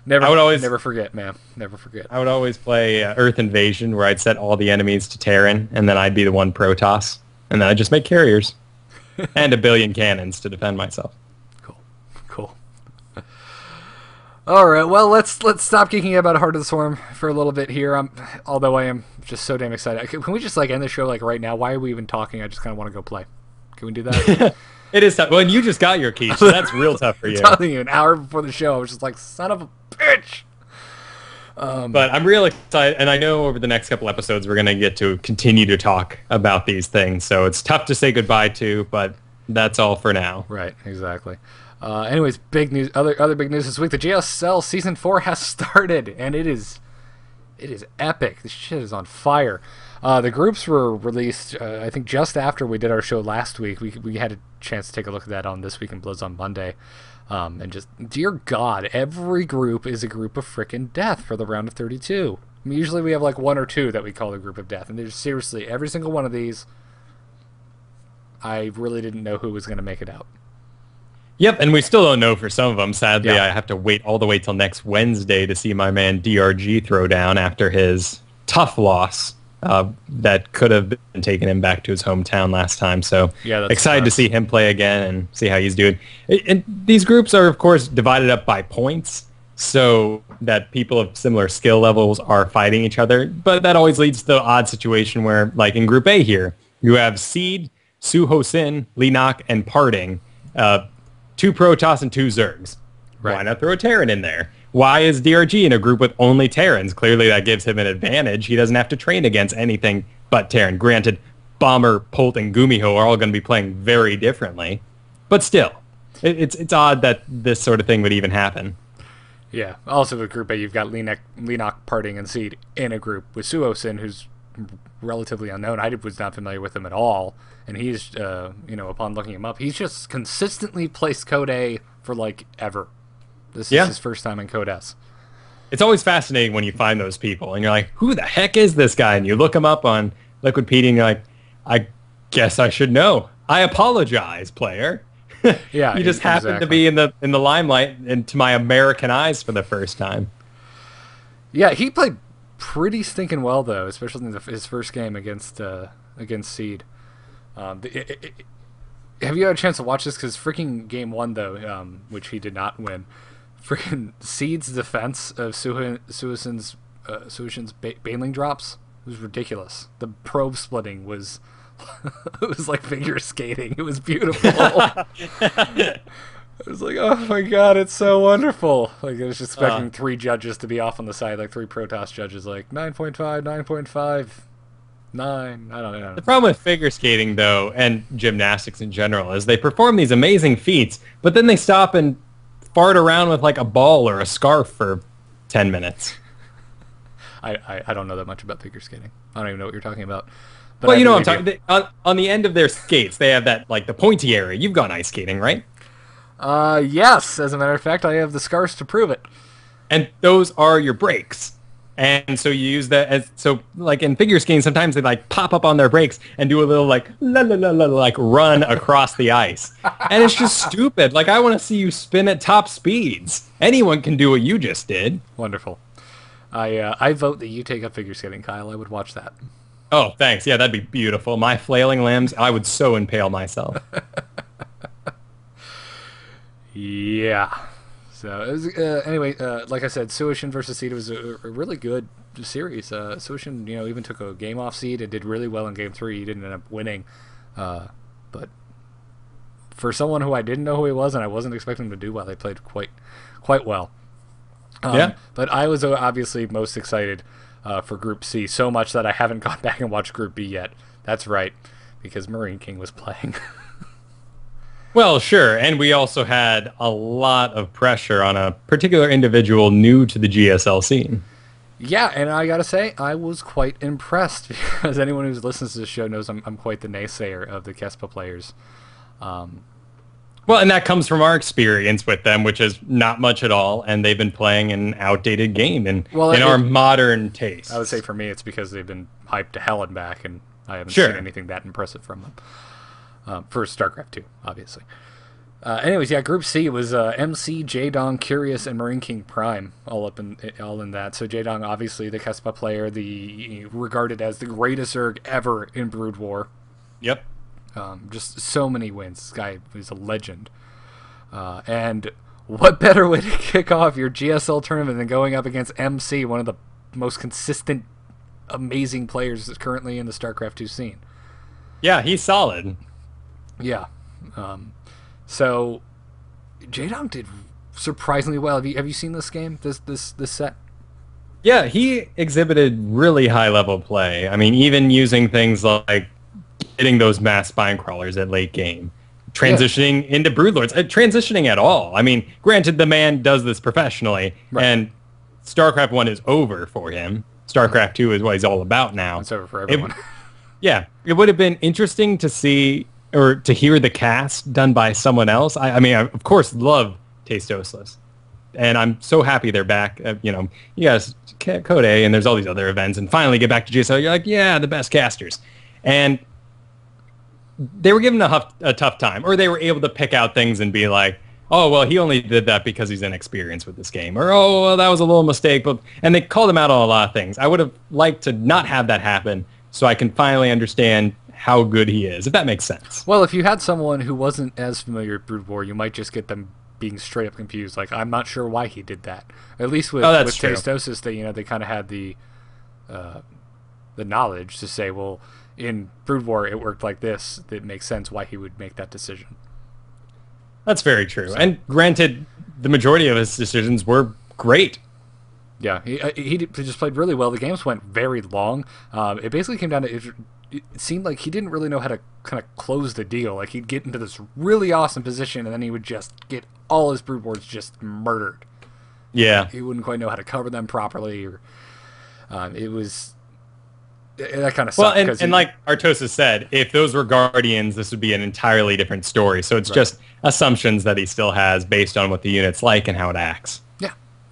Never forget, man. Never forget. I would always play Earth Invasion, where I'd set all the enemies to Terran, and then I'd be the one Protoss. And then I'd just make carriers. And a billion cannons to defend myself. Cool. All right, well, let's stop geeking about Heart of the Swarm for a little bit here. Although I am just so damn excited. Can we just end the show right now? Why are we even talking? I just kind of want to go play. Can we do that? It is tough. Well, and you just got your keys, so that's real tough for you. I'm telling you, an hour before the show, I was just like, son of a bitch. But I'm real excited, and I know over the next couple episodes we're going to get to continue to talk about these things. So it's tough to say goodbye to, but that's all for now. Right, exactly. Anyways, big news. Other big news this week: the GSL Season 4 has started, and it is epic. This shit is on fire. The groups were released, I think, just after we did our show last week. We had a chance to take a look at that on This Week in Blizz on Monday. And just, dear God, every group is a group of frickin' death for the round of 32. I mean, usually we have like one or two that we call a group of death. And there's seriously, every single one of these, I really didn't know who was going to make it out. Yep, and we still don't know for some of them. Sadly, Yeah. I have to wait all the way till next Wednesday to see my man DRG throw down after his tough loss that could have been taking him back to his hometown last time. So Yeah, that's excited to see him play again and see how he's doing. And these groups are, of course, divided up by points so that people of similar skill levels are fighting each other. But that always leads to the odd situation where, like in Group A here, you have Seed, Suho Sin, Linak, and Parting. 2 Protoss and 2 Zergs. Right. Why not throw a Terran in there? Why is DRG in a group with only Terrans? Clearly that gives him an advantage. He doesn't have to train against anything but Terran. Granted, Bomber, Polt, and Gumiho are all going to be playing very differently. But still, it's odd that this sort of thing would even happen. Yeah. Also with Group A, you've got Linak, Parting, and Seed in a group with Suosin, who's relatively unknown. I was not familiar with him at all. And he's, upon looking him up, he's just consistently placed Code A for, like, ever. This is his first time in Code S. It's always fascinating when you find those people, and you're like, who the heck is this guy? And you look him up on Liquipedia, and you're like, I guess I should know. I apologize, player. Yeah, you just happen to be in the limelight and to my American eyes for the first time. Yeah, he played pretty stinking well though, especially in his first game against Seed. Have you had a chance to watch this? Because freaking game 1 though, which he did not win, freaking Seed's defense of Suishin's Baneling drops was ridiculous. The probe splitting was it was like figure skating. It was beautiful. I was like, oh my god, it's so wonderful. Like, I was just expecting 3 judges to be off on the side, like 3 Protoss judges, like 9.5, 9.5, 9. I don't know. The problem with figure skating, though, and gymnastics in general, is they perform these amazing feats, but then they stop and fart around with like a ball or a scarf for 10 minutes. I don't know that much about figure skating. I don't even know what you're talking about. But well, you know what I'm talking on the end of their skates, they have that, like, the pointy area. You've gone ice skating, right? Yes. As a matter of fact, I have the scars to prove it. And those are your brakes. And so you use that as, so, like, in figure skating, sometimes they, like, pop up on their brakes and do a little, like, la la la la, like, run across the ice. And it's just stupid. Like, I want to see you spin at top speeds. Anyone can do what you just did. Wonderful. I vote that you take up figure skating, Kyle. I would watch that. Oh, thanks. Yeah, that'd be beautiful. My flailing limbs, I would so impale myself. Yeah. So, it was, anyway, like I said, Suishin versus Seed was a really good series. Suishin, even took a game off Seed and did really well in Game 3. He didn't end up winning. But for someone who I didn't know who he was and I wasn't expecting him to do well, they played quite well. Yeah. But I was obviously most excited for Group C, so much that I haven't gone back and watched Group B yet. That's right, because Marine King was playing. Well, sure, and we also had a lot of pressure on a particular individual new to the GSL scene. Yeah, and I gotta say, I was quite impressed, because anyone who listens to the show knows I'm quite the naysayer of the Kespa players. Well, and that comes from our experience with them, which is not much at all, and they've been playing an outdated game in our modern taste. I would say for me, it's because they've been hyped to hell and back, and I haven't seen anything that impressive from them. For StarCraft 2, obviously. Anyways, yeah, Group C was MC, Jaedong, Curious, and Marine King Prime, all in that. So Jaedong, obviously the Kespa player, regarded as the greatest Zerg ever in Brood War. Yep. Just so many wins. This guy is a legend. And what better way to kick off your GSL tournament than going up against MC, one of the most consistent, amazing players that's currently in the StarCraft 2 scene. Yeah, he's solid. Yeah. So Jaedong did surprisingly well. Have you seen this game? This set? Yeah, he exhibited really high level play. I mean, even using things like getting those mass spine crawlers at late game, transitioning into Broodlords, transitioning at all. I mean, granted, the man does this professionally, and StarCraft 1 is over for him. StarCraft 2 is what he's all about now. It's over for everyone. It would have been interesting to see or to hear the cast done by someone else. I mean, I, of course, love Tastosless. And I'm so happy they're back. You guys, Code A, and there's all these other events, and finally get back to GSL. You're like, yeah, the best casters. And they were given a tough time, or they were able to pick out things and be like, oh, well, he only did that because he's inexperienced with this game. Or, oh, well, that was a little mistake. And they called him out on a lot of things. I would have liked to not have that happen so I can finally understand how good he is, if that makes sense. Well, if you had someone who wasn't as familiar with Brood War, you might just get them being straight up confused. Like, I'm not sure why he did that. At least with Tastosis, they kind of had the knowledge to say, well, in Brood War it worked like this. It makes sense why he would make that decision. That's very true. And granted, the majority of his decisions were great. Yeah, he just played really well. The games went very long. It basically came down to it seemed like he didn't really know how to kind of close the deal. Like, he'd get into this really awesome position, and then he would just get all his Brood Boards just murdered. Yeah. He wouldn't quite know how to cover them properly. Or it was... That kind of sucked. Well, and like Artosis said, if those were Guardians, this would be an entirely different story. So it's just assumptions that he still has based on what the unit's like and how it acts.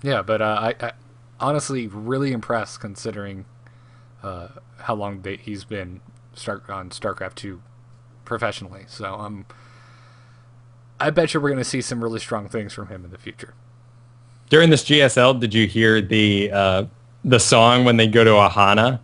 Yeah, but I honestly really impressed considering how long he's been on StarCraft 2 professionally. So I bet you we're going to see some really strong things from him in the future. During this GSL, did you hear the song when they go to Ahana?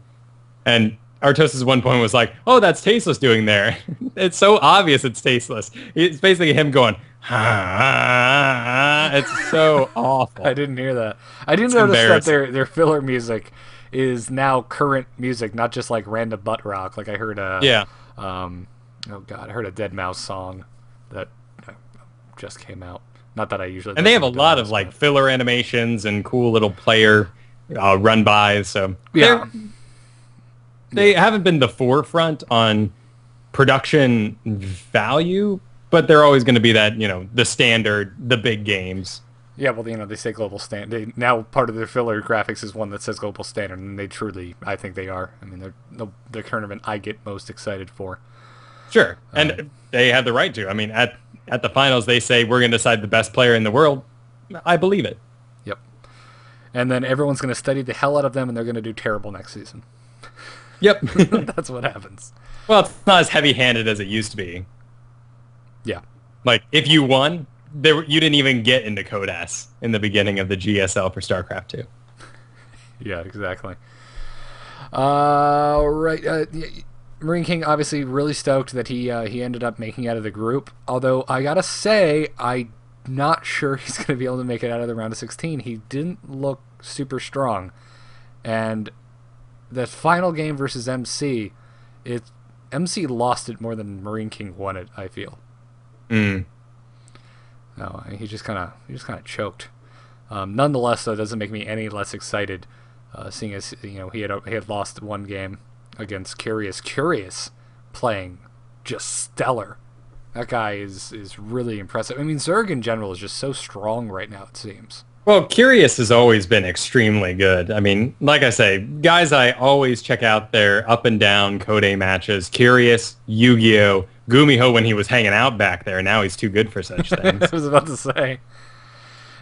And Artosis' one point was like, "Oh, that's Tasteless doing there." It's so obvious it's Tasteless. It's basically him going, "Ha." It's so awful. I didn't hear that. I didn't notice that their filler music is now current music, not just like random butt rock. Like I heard I heard a Dead Mouse song that just came out. Not that I usually. And they have a lot of like filler animations and cool little player run-bys. So yeah. They haven't been the forefront on production value, but they're always going to be that, the standard, the big games. Yeah, well, they say global standard. Now part of their filler graphics is one that says global standard, and they truly, I think they are. I mean, they're the tournament I get most excited for. Sure, and they have the right to. I mean, at the finals, they say we're going to decide the best player in the world. I believe it. Yep. And then everyone's going to study the hell out of them, and they're going to do terrible next season. Yep. That's what happens. Well, it's not as heavy-handed as it used to be. Yeah. Like, if you won, you didn't even get into Code S in the beginning of the GSL for StarCraft 2. Yeah, exactly. Right. Marine King obviously really stoked that he ended up making out of the group. Although, I gotta say, I'm not sure he's going to be able to make it out of the round of 16. He didn't look super strong. And the final game versus MC, MC lost it more than Marine King won it, I feel. No, he just kind of choked. Nonetheless, though, it doesn't make me any less excited, seeing as he had lost one game against Curious, playing just stellar. That guy is really impressive. I mean, Zerg in general is just so strong right now, it seems. Well, Curious has always been extremely good. I mean, like I say, guys I always check out their up and down Code A matches. Curious, Yu-Gi-Oh!, Gumiho when he was hanging out back there. Now he's too good for such things. I was about to say.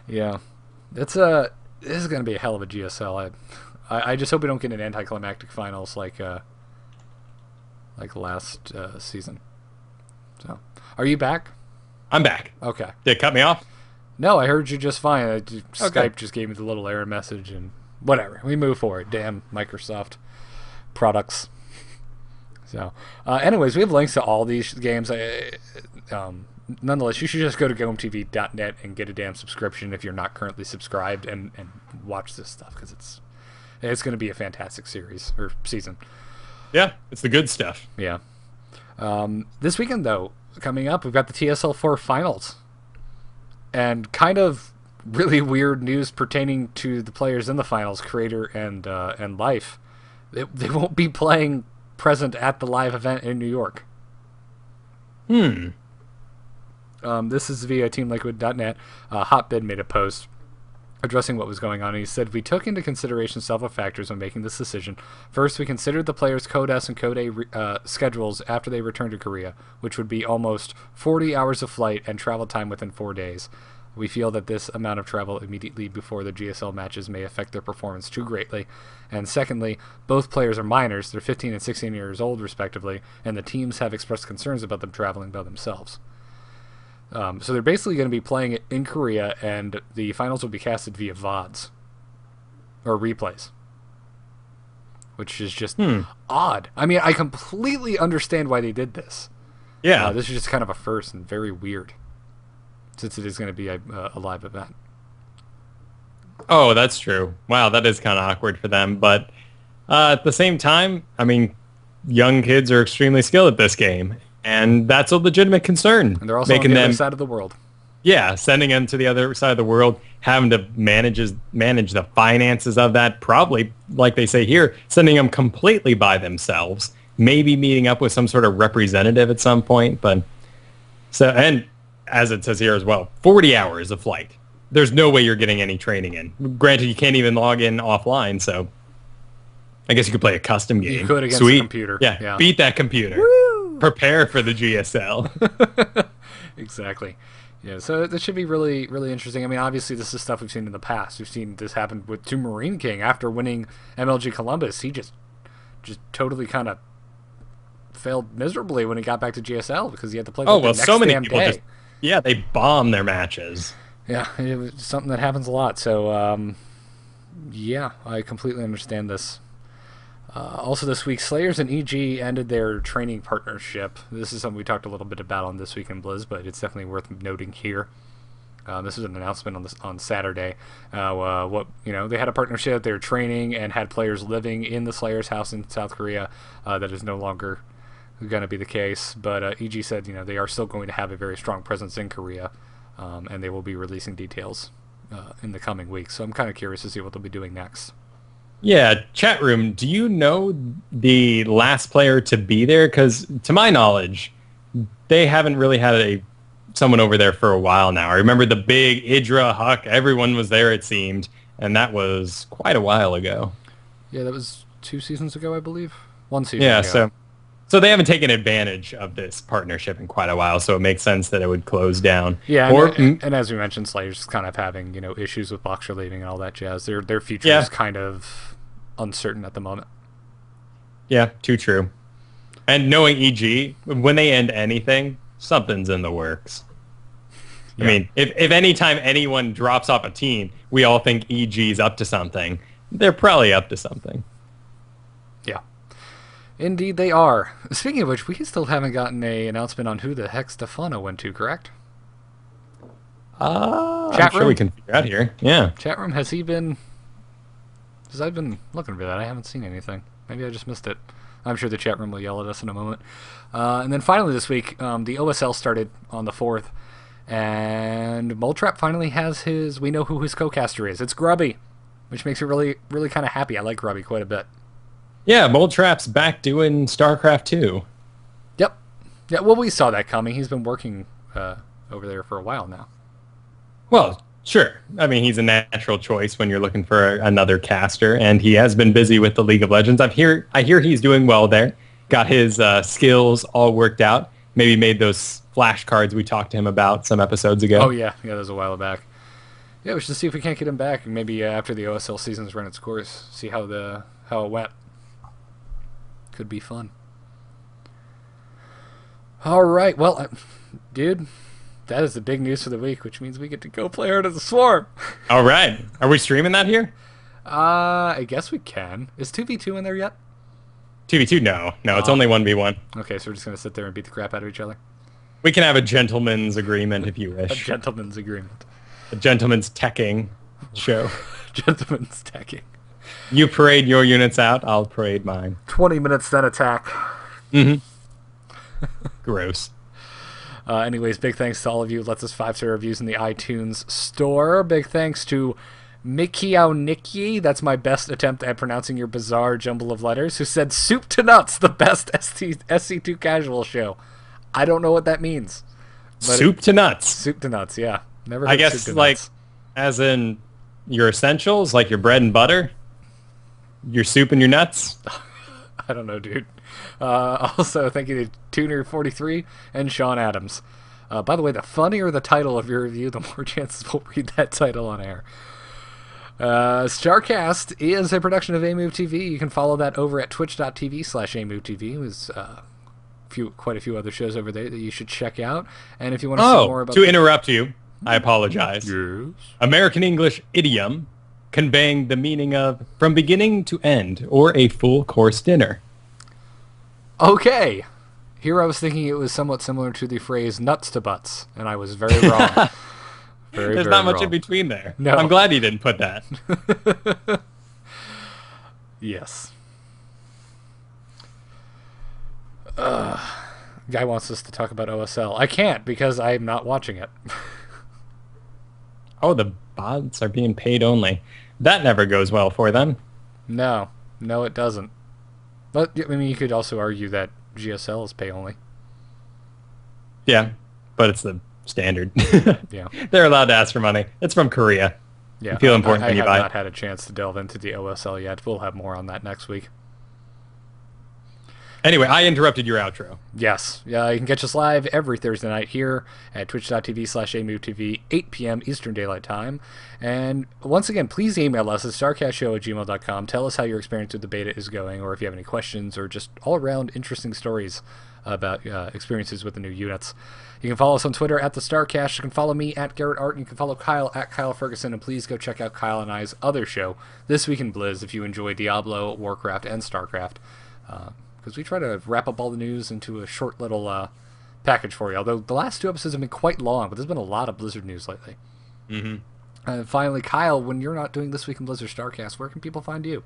Yeah. This is going to be a hell of a GSL. I just hope we don't get an anticlimactic finals like last season. So, are you back? I'm back. Okay. Did it cut me off? No, I heard you just fine. Skype just gave me the little error message, and whatever. We move forward. Damn Microsoft products. So, anyways, we have links to all these games. Nonetheless, you should just go to GoMTV.net and get a damn subscription if you're not currently subscribed, and watch this stuff, because it's going to be a fantastic series or season. Yeah, it's the good stuff. Yeah. This weekend, though, coming up, we've got the TSL4 finals. And kind of really weird news pertaining to the players in the finals, Creator and Life. They won't be playing present at the live event in New York. This is via TeamLiquid.net. Hotbid made a post addressing what was going on. He said, "We took into consideration several factors when making this decision. First, we considered the players' Code S and Code A schedules after they returned to Korea, which would be almost 40 hours of flight and travel time within 4 days. We feel that this amount of travel immediately before the GSL matches may affect their performance too greatly. And secondly, both players are minors, they're 15 and 16 years old respectively, and the teams have expressed concerns about them traveling by themselves." So they're basically going to be playing it in Korea, and the finals will be casted via VODs. Or replays. Which is just odd. I mean, I completely understand why they did this. Yeah. This is just kind of a first and very weird, since it is going to be a live event. Oh, that's true. Wow, that is kind of awkward for them. But at the same time, I mean, young kids are extremely skilled at this game. And that's a legitimate concern. And they're also on the other side of the world. Yeah, sending them to the other side of the world, having to manage the finances of that, probably, like they say here, sending them completely by themselves, maybe meeting up with some sort of representative at some point. But so, and as it says here as well, 40 hours of flight. There's no way you're getting any training in. Granted, you can't even log in offline, so I guess you could play a custom game. You could against the computer. Yeah, beat that computer. Woo! Prepare for the GSL. Exactly. Yeah, so this should be really, really interesting. I mean, obviously, this is stuff we've seen in the past. We've seen this happen with Marine King after winning MLG Columbus. He just totally kind of failed miserably when he got back to GSL because he had to play. The next so many damn people day. they bomb their matches. Yeah, it was something that happens a lot. So, yeah, I completely understand this. Also this week, Slayers and EG ended their training partnership. This is something we talked a little bit about on This Week in Blizz, but it's definitely worth noting here. This was an announcement on Saturday. They had a partnership. They were training and had players living in the Slayers house in South Korea. That is no longer going to be the case. But EG said, they are still going to have a very strong presence in Korea, and they will be releasing details in the coming weeks. So I'm kind of curious to see what they'll be doing next. Yeah, chat room, do you know the last player to be there? Because to my knowledge, they haven't really had someone over there for a while now. I remember the big Idra, Huck, everyone was there it seemed, and that was quite a while ago. Yeah, that was 2 seasons ago, I believe. 1 season ago. Yeah, so they haven't taken advantage of this partnership in quite a while, so it makes sense that it would close down. Yeah, and as we mentioned, Slayer's kind of having, issues with Boxer leaving and all that jazz. Their future is kind of uncertain at the moment. Yeah, too true. And knowing EG, when they end anything, something's in the works. Yeah. I mean, if any time anyone drops off a team, we all think EG's up to something. They're probably up to something. Yeah. Indeed they are. Speaking of which, we still haven't gotten an announcement on who the heck Stefano went to, correct? I'm sure we can figure out here. Yeah. Chat room, has he been... Because I've been looking for that. I haven't seen anything. Maybe I just missed it. I'm sure the chat room will yell at us in a moment. And then finally this week, the OSL started on the 4th. And Moletrap finally has we know who his co-caster is. It's Grubby, which makes me really, really kind of happy. I like Grubby quite a bit. Yeah, Moletrap's back doing StarCraft 2. Yep. Yeah, well, we saw that coming. He's been working over there for a while now. Well, sure. I mean, he's a natural choice when you're looking for another caster, and he has been busy with the League of Legends. I hear he's doing well there. Got his skills all worked out. Maybe made those flashcards we talked to him about some episodes ago. Oh, yeah. Yeah, that was a while back. Yeah, we should see if we can't get him back, and maybe after the OSL season's run its course, see how it went. Could be fun. All right. Well, dude... That is the big news for the week, which means we get to go play Heart of the Swarm. All right. Are we streaming that here? I guess we can. Is 2v2 in there yet? 2v2? No, it's only 1v1. Okay, so we're just going to sit there and beat the crap out of each other? We can have a gentleman's agreement if you wish. A gentleman's agreement. A gentleman's teching show. Gentleman's teching. You parade your units out, I'll parade mine. 20 minutes, then attack. Mm-hmm. Gross. Anyways, big thanks to all of you. Let's us 5-star reviews in the iTunes store. Big thanks to Mikiao Nikki. That's my best attempt at pronouncing your bizarre jumble of letters. Who said Soup to Nuts, the best SC2 casual show. I don't know what that means. Soup to Nuts. Soup to Nuts, yeah. Never heard I guess soup to like nuts. As in your essentials, like your bread and butter, your soup and your nuts. I don't know, dude. Also, thank you to Tuner43 and Sean Adams. By the way, the funnier the title of your review, the more chances we'll read that title on air. StarCast is a production of AMove TV. You can follow that over at twitch.tv/AMoveTV. There's quite a few other shows over there that you should check out. And if you want to see more about... To interrupt you, I apologize. Yes. American English idiom conveying the meaning of from beginning to end or a full course dinner. Okay. Here I was thinking it was somewhat similar to the phrase nuts to butts, and I was very wrong. There's not much in between there. No. I'm glad he didn't put that. Yes. Guy wants us to talk about OSL. I can't because I'm not watching it. Oh, the bots are being paid only. That never goes well for them. No, it doesn't. But I mean, you could also argue that GSL is pay only. Yeah, but it's the standard. Yeah, they're allowed to ask for money. It's from Korea. Yeah, you feel important when you buy. I have not had a chance to delve into the OSL yet. We'll have more on that next week. Anyway, I interrupted your outro. Yes. Yeah, you can catch us live every Thursday night here at twitch.tv/AMOVTV, 8 p.m. Eastern Daylight Time. And once again, please email us at starcastshow@gmail.com. Tell us how your experience with the beta is going, or if you have any questions, or just all-around interesting stories about experiences with the new units. You can follow us on Twitter at the StarCast. You can follow me at Garrett Art, and you can follow Kyle at Kyle Ferguson. And please go check out Kyle and I's other show, This Week in Blizz, if you enjoy Diablo, Warcraft, and StarCraft. Because we try to wrap up all the news into a short little package for you. Although the last 2 episodes have been quite long, but there's been a lot of Blizzard news lately. And finally, Kyle, when you're not doing This Week in Blizzard StarCast, where can people find you?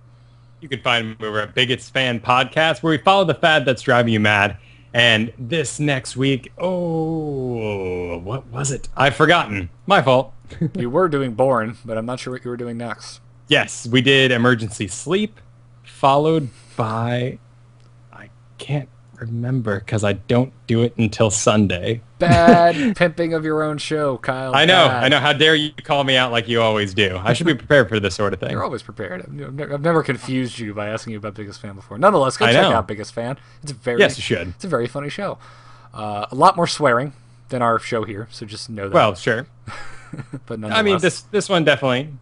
You can find me over at Biggest Fan Podcast, where we follow the fad that's driving you mad. And this next week, what was it? I've forgotten. My fault. You were doing Born, but I'm not sure what you were doing next. Yes, we did Emergency Sleep, followed by... I can't remember because I don't do it until Sunday. Bad pimping of your own show, Kyle. I know. Bad. How dare you call me out like you always do. I should be prepared for this sort of thing. You're always prepared. I've never confused you by asking you about Biggest Fan before. Nonetheless, go check out Biggest Fan. Yes, you should. It's a very funny show. A lot more swearing than our show here, so just know that. Well, sure. But nonetheless. I mean, this one definitely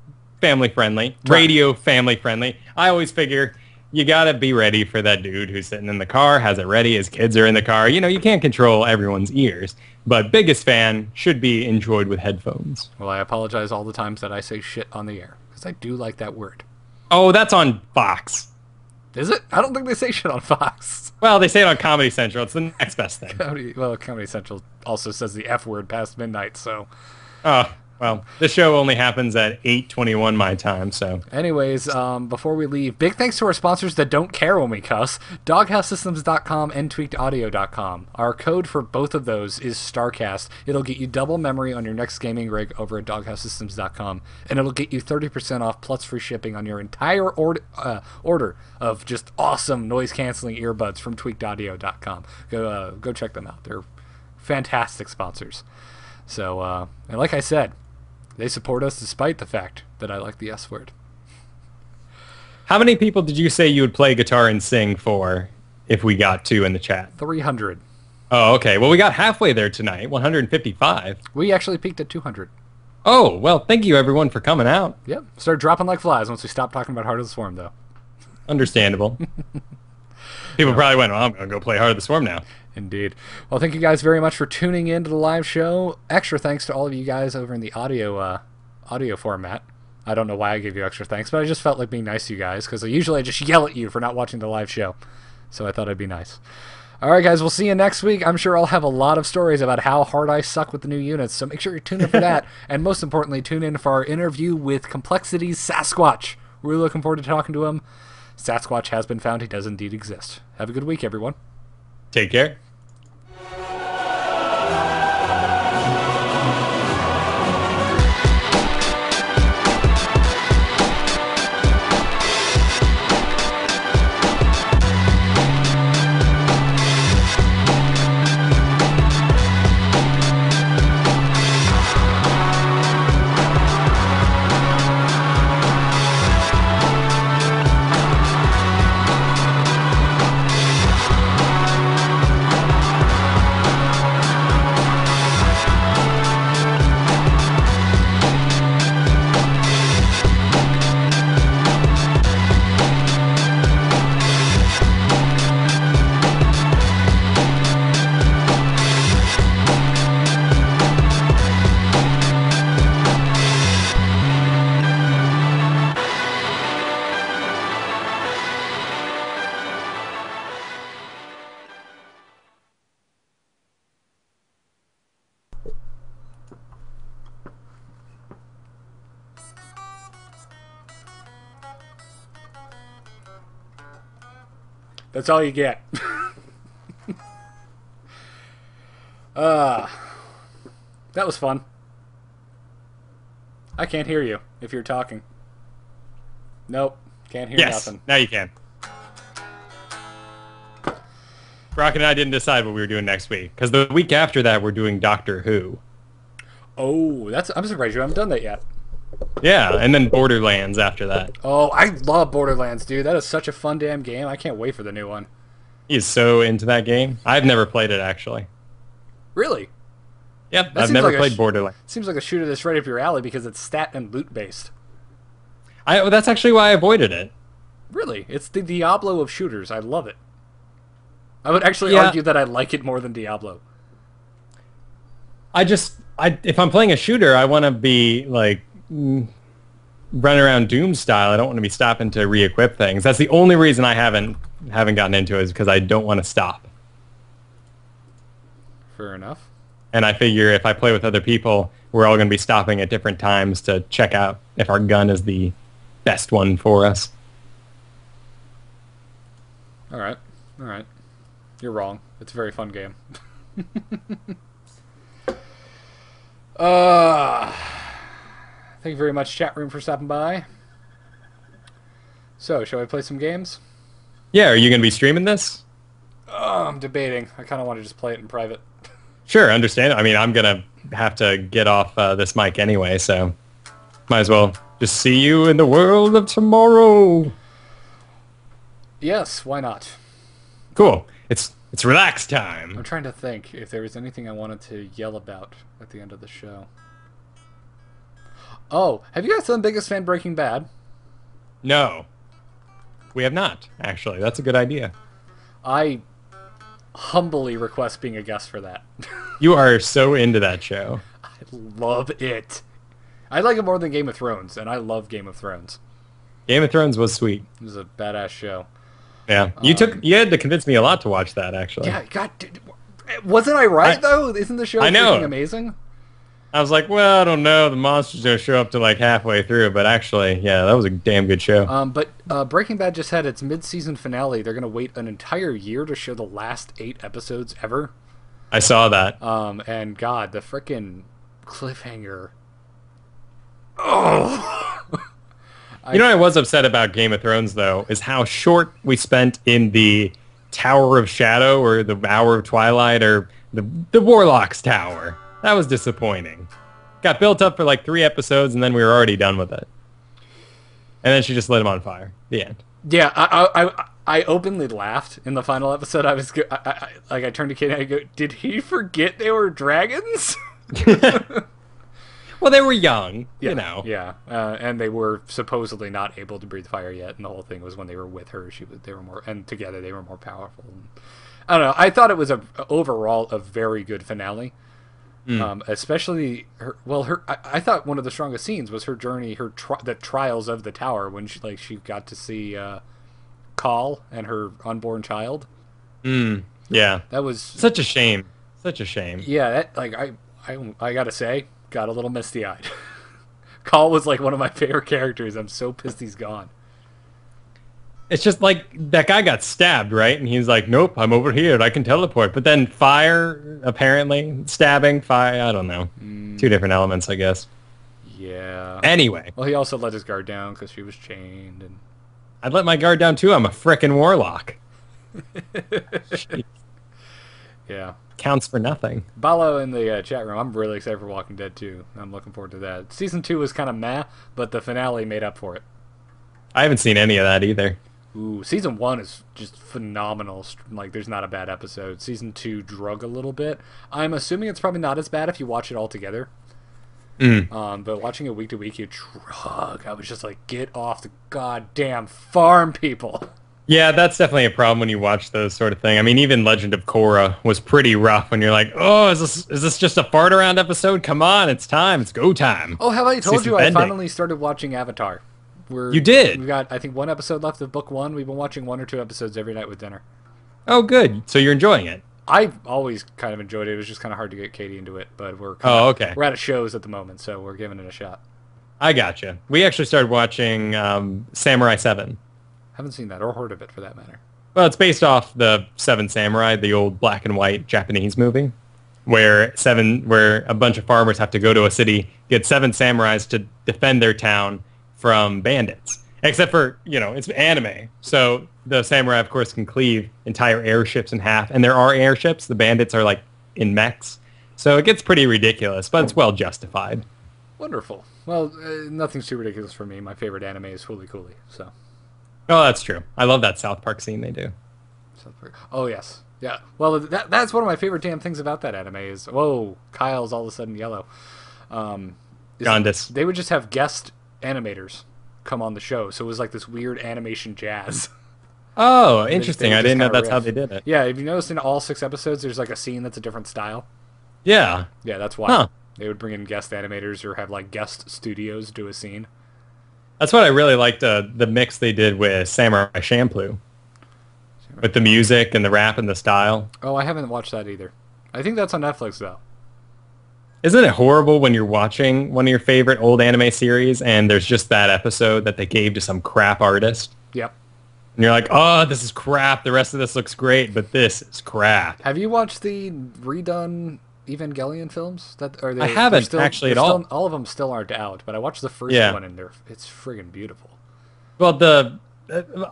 family friendly, radio family friendly. I always figure you gotta be ready for that dude who's sitting in the car, has it ready, his kids are in the car. You know, you can't control everyone's ears, but Biggest Fan should be enjoyed with headphones. Well, I apologize all the times that I say shit on the air, because I do like that word. Oh, that's on Fox. Is it? I don't think they say shit on Fox. Well, they say it on Comedy Central. It's the next best thing. Comedy Central also says the F word past midnight, so... Oh, well, the show only happens at 8:21 my time, so... Anyways, before we leave, big thanks to our sponsors that don't care when we cuss, DoghouseSystems.com and TweakedAudio.com. Our code for both of those is StarCast. It'll get you double memory on your next gaming rig over at DoghouseSystems.com, and it'll get you 30% off plus free shipping on your entire order of just awesome noise-canceling earbuds from TweakedAudio.com. Go check them out. They're fantastic sponsors. So, and like I said, they support us despite the fact that I like the S word. How many people did you say you would play guitar and sing for if we got to in the chat? 300. Oh, okay. Well, we got halfway there tonight, 155. We actually peaked at 200. Oh, well, thank you, everyone, for coming out. Yep. Started dropping like flies once we stopped talking about Heart of the Swarm, though. Understandable. People probably went, well, I'm going to go play Heart of the Swarm now. Indeed. Well, thank you guys very much for tuning in to the live show. Extra thanks to all of you guys over in the audio format. I don't know why I gave you extra thanks, but I just felt like being nice to you guys, because usually I just yell at you for not watching the live show. So I thought I'd be nice. All right, guys, we'll see you next week. I'm sure I'll have a lot of stories about how hard I suck with the new units, so make sure you tune in for that. And most importantly, tune in for our interview with Complexity's Sasquatch. We're really looking forward to talking to him. Sasquatch has been found. He does indeed exist. Have a good week, everyone. Take care. That's all you get. That was fun. I can't hear you if you're talking. Nope. Can't hear nothing. Now you can. Brock and I didn't decide what we were doing next week, because the week after that we're doing Doctor Who. Oh, I'm surprised you haven't done that yet. Yeah, and then Borderlands after that. Oh, I love Borderlands, dude. That is such a fun damn game. I can't wait for the new one. He's so into that game. I've never played it, actually. Really? Yep, That I've seems never like played Borderlands. Seems like a shooter that's right up your alley because it's stat and loot based. Well, that's actually why I avoided it. Really? It's the Diablo of shooters. I love it. I would actually Yeah. argue that I like it more than Diablo. If I'm playing a shooter, I want to be like running around Doom style. I don't want to be stopping to re-equip things. That's the only reason I haven't gotten into it, is because I don't want to stop. Fair enough. And I figure if I play with other people, we're all going to be stopping at different times to check out if our gun is the best one for us. All right. You're wrong. It's a very fun game. Thank you very much, chat room, for stopping by. So, shall I play some games? Yeah, are you going to be streaming this? I'm debating. I kind of want to just play it in private. Sure, understand. I mean, I'm going to have to get off this mic anyway, so might as well just see you in the world of tomorrow. Yes, why not? Cool. It's relax time. I'm trying to think if there was anything I wanted to yell about at the end of the show. Oh, have you guys done Biggest Fan Breaking Bad? No. We have not, actually. That's a good idea. I humbly request being a guest for that. You are so into that show. I love it. I like it more than Game of Thrones, and I love Game of Thrones. Game of Thrones was sweet. It was a badass show. Yeah. You had to convince me a lot to watch that, actually. Yeah, God, dude, wasn't I right, though? Isn't the show I know. freaking amazing? I was like, well, I don't know. The monster's going to show up to like halfway through. But actually, yeah, that was a damn good show. But Breaking Bad just had its mid-season finale. They're going to wait an entire year to show the last 8 episodes ever. I saw that. And God, the frickin' cliffhanger. Oh! You know what I was upset about Game of Thrones, though, is how short we spent in the Tower of Shadow or the Hour of Twilight or the Warlock's Tower. That was disappointing. Got built up for like 3 episodes, and then we were already done with it. And then she just lit him on fire. The end. Yeah, I openly laughed in the final episode. I turned to Kate and I go, did he forget they were dragons? Well, they were young, you know. Yeah, and they were supposedly not able to breathe fire yet, and the whole thing was when they were with her, they were more, and together they were more powerful. And, I don't know. I thought it was overall a very good finale. Especially her. Well, I thought one of the strongest scenes was her journey, the trials of the tower when she got to see Call and her unborn child. Yeah, that was such a shame. Such a shame. Yeah, I gotta say, got a little misty eyed. Call was like one of my favorite characters. I'm so pissed he's gone. It's just like that guy got stabbed, right? And he's like, nope, I'm over here. I can teleport. But then fire, apparently. Stabbing, fire, I don't know. 2 different elements, I guess. Yeah. Anyway. Well, he also let his guard down because she was chained. And I'd let my guard down, too. I'm a frickin' warlock. Yeah. Counts for nothing. Balo in the chat room, I'm really excited for Walking Dead 2. I'm looking forward to that. Season 2 was kind of meh, but the finale made up for it. I haven't seen any of that either. Ooh, Season 1 is just phenomenal. Like, there's not a bad episode. Season 2 drug a little bit. I'm assuming it's probably not as bad if you watch it all together. But watching it week to week, you drug. I was just like, get off the goddamn farm, people. Yeah, that's definitely a problem when you watch those sort of thing. I mean, even Legend of Korra was pretty rough when you're like, oh, is this just a fart around episode? Come on, it's time. It's go time. Oh, have I told Season you I ending. finally started watching Avatar? You did? We got, I think, 1 episode left of book 1. We've been watching 1 or 2 episodes every night with dinner. Oh, good. So you're enjoying it. I've always kind of enjoyed it. It was just kind of hard to get Katie into it, but we're okay. We're out of shows at the moment, so we're giving it a shot. I gotcha. We actually started watching Samurai 7. Haven't seen that or heard of it, for that matter. Well, it's based off the Seven Samurai, the old black and white Japanese movie, where a bunch of farmers have to go to a city, get 7 samurais to defend their town from bandits. Except for, it's anime. So the samurai, of course, can cleave entire airships in half. And there are airships. The bandits are, like, in mechs. So it gets pretty ridiculous, but it's well justified. Wonderful. Well, nothing's too ridiculous for me. My favorite anime is Fooly Cooly, so. Oh, that's true. I love that South Park scene they do. South Oh, yes. Yeah. Well, that's one of my favorite damn things about that anime is, whoa, Kyle's all of a sudden yellow. Jaundice. They would just have guest animators come on the show. So it was like this weird animation jazz. Oh, They interesting. would I just didn't know kinda that's how riff. they did it. Yeah, if you noticed in all 6 episodes, there's like a scene that's a different style. Yeah. Yeah, that's why. Huh. They would bring in guest animators or have like guest studios do a scene. That's what I really liked, the mix they did with Samurai Champloo. With the music and the rap and the style. Oh, I haven't watched that either. I think that's on Netflix though. Isn't it horrible when you're watching one of your favorite old anime series and there's just that episode that they gave to some crap artist? Yep. And you're like, oh, this is crap. The rest of this looks great, but this is crap. Have you watched the redone Evangelion films? I haven't actually at all. All of them still aren't out, but I watched the first one and it's friggin' beautiful. Well,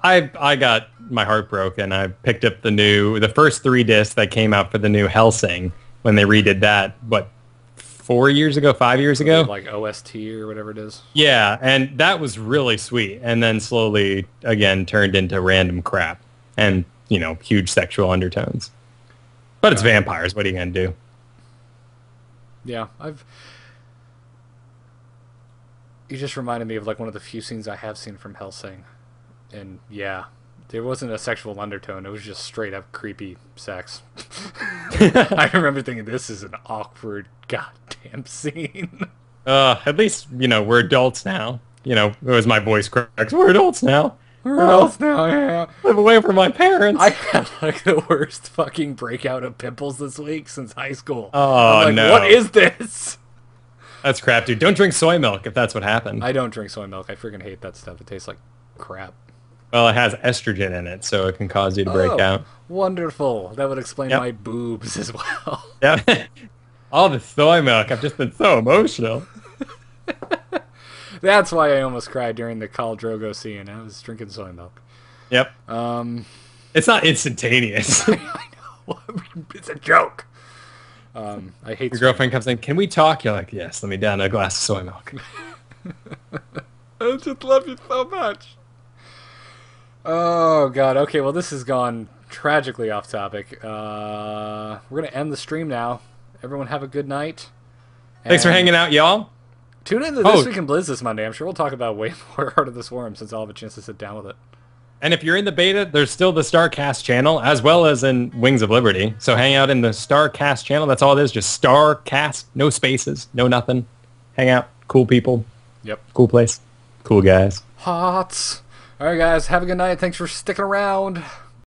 I got my heart broken. I picked up the first 3 discs that came out for the new Hellsing when they redid that, 4 years ago, 5 years ago? Like OST or whatever it is. Yeah, and that was really sweet. And then slowly, again, turned into random crap. And, huge sexual undertones. But it's vampires. What are you going to do? Yeah, You just reminded me of like one of the few scenes I have seen from Hellsing. And yeah, there wasn't a sexual undertone. It was just straight up creepy sex. I remember thinking, this is an awkward goddamn scene. At least, we're adults now. It was my voice cracks. We're adults now. We're adults now, yeah. Live away from my parents. I had like the worst fucking breakout of pimples this week since high school. Oh, I'm like, no. what is this? That's crap, dude. Don't drink soy milk if that's what happened. I don't drink soy milk. I freaking hate that stuff. It tastes like crap. Well, it has estrogen in it, so it can cause you to break out. Wonderful. That would explain Yep. my boobs as well. Yeah. All the soy milk. I've just been so emotional. That's why I almost cried during the Khal Drogo scene. I was drinking soy milk. Yep. It's not instantaneous. I know. It's a joke. I hate Your girlfriend comes in, can we talk? You're like, yes, let me down a glass of soy milk. I just love you so much. Oh, God. Okay, well, this has gone tragically off topic. We're going to end the stream now. Everyone have a good night. Thanks for hanging out, y'all. Tune in to This Week in Blizz this Monday. I'm sure we'll talk about way more Heart of the Swarm since I'll have a chance to sit down with it. And if you're in the beta, there's still the StarCast channel, as well as in Wings of Liberty. So hang out in the StarCast channel. That's all it is, just StarCast. No spaces, no nothing. Hang out. Cool people. Yep. Cool place. Cool guys. Hots. All right, guys. Have a good night. Thanks for sticking around.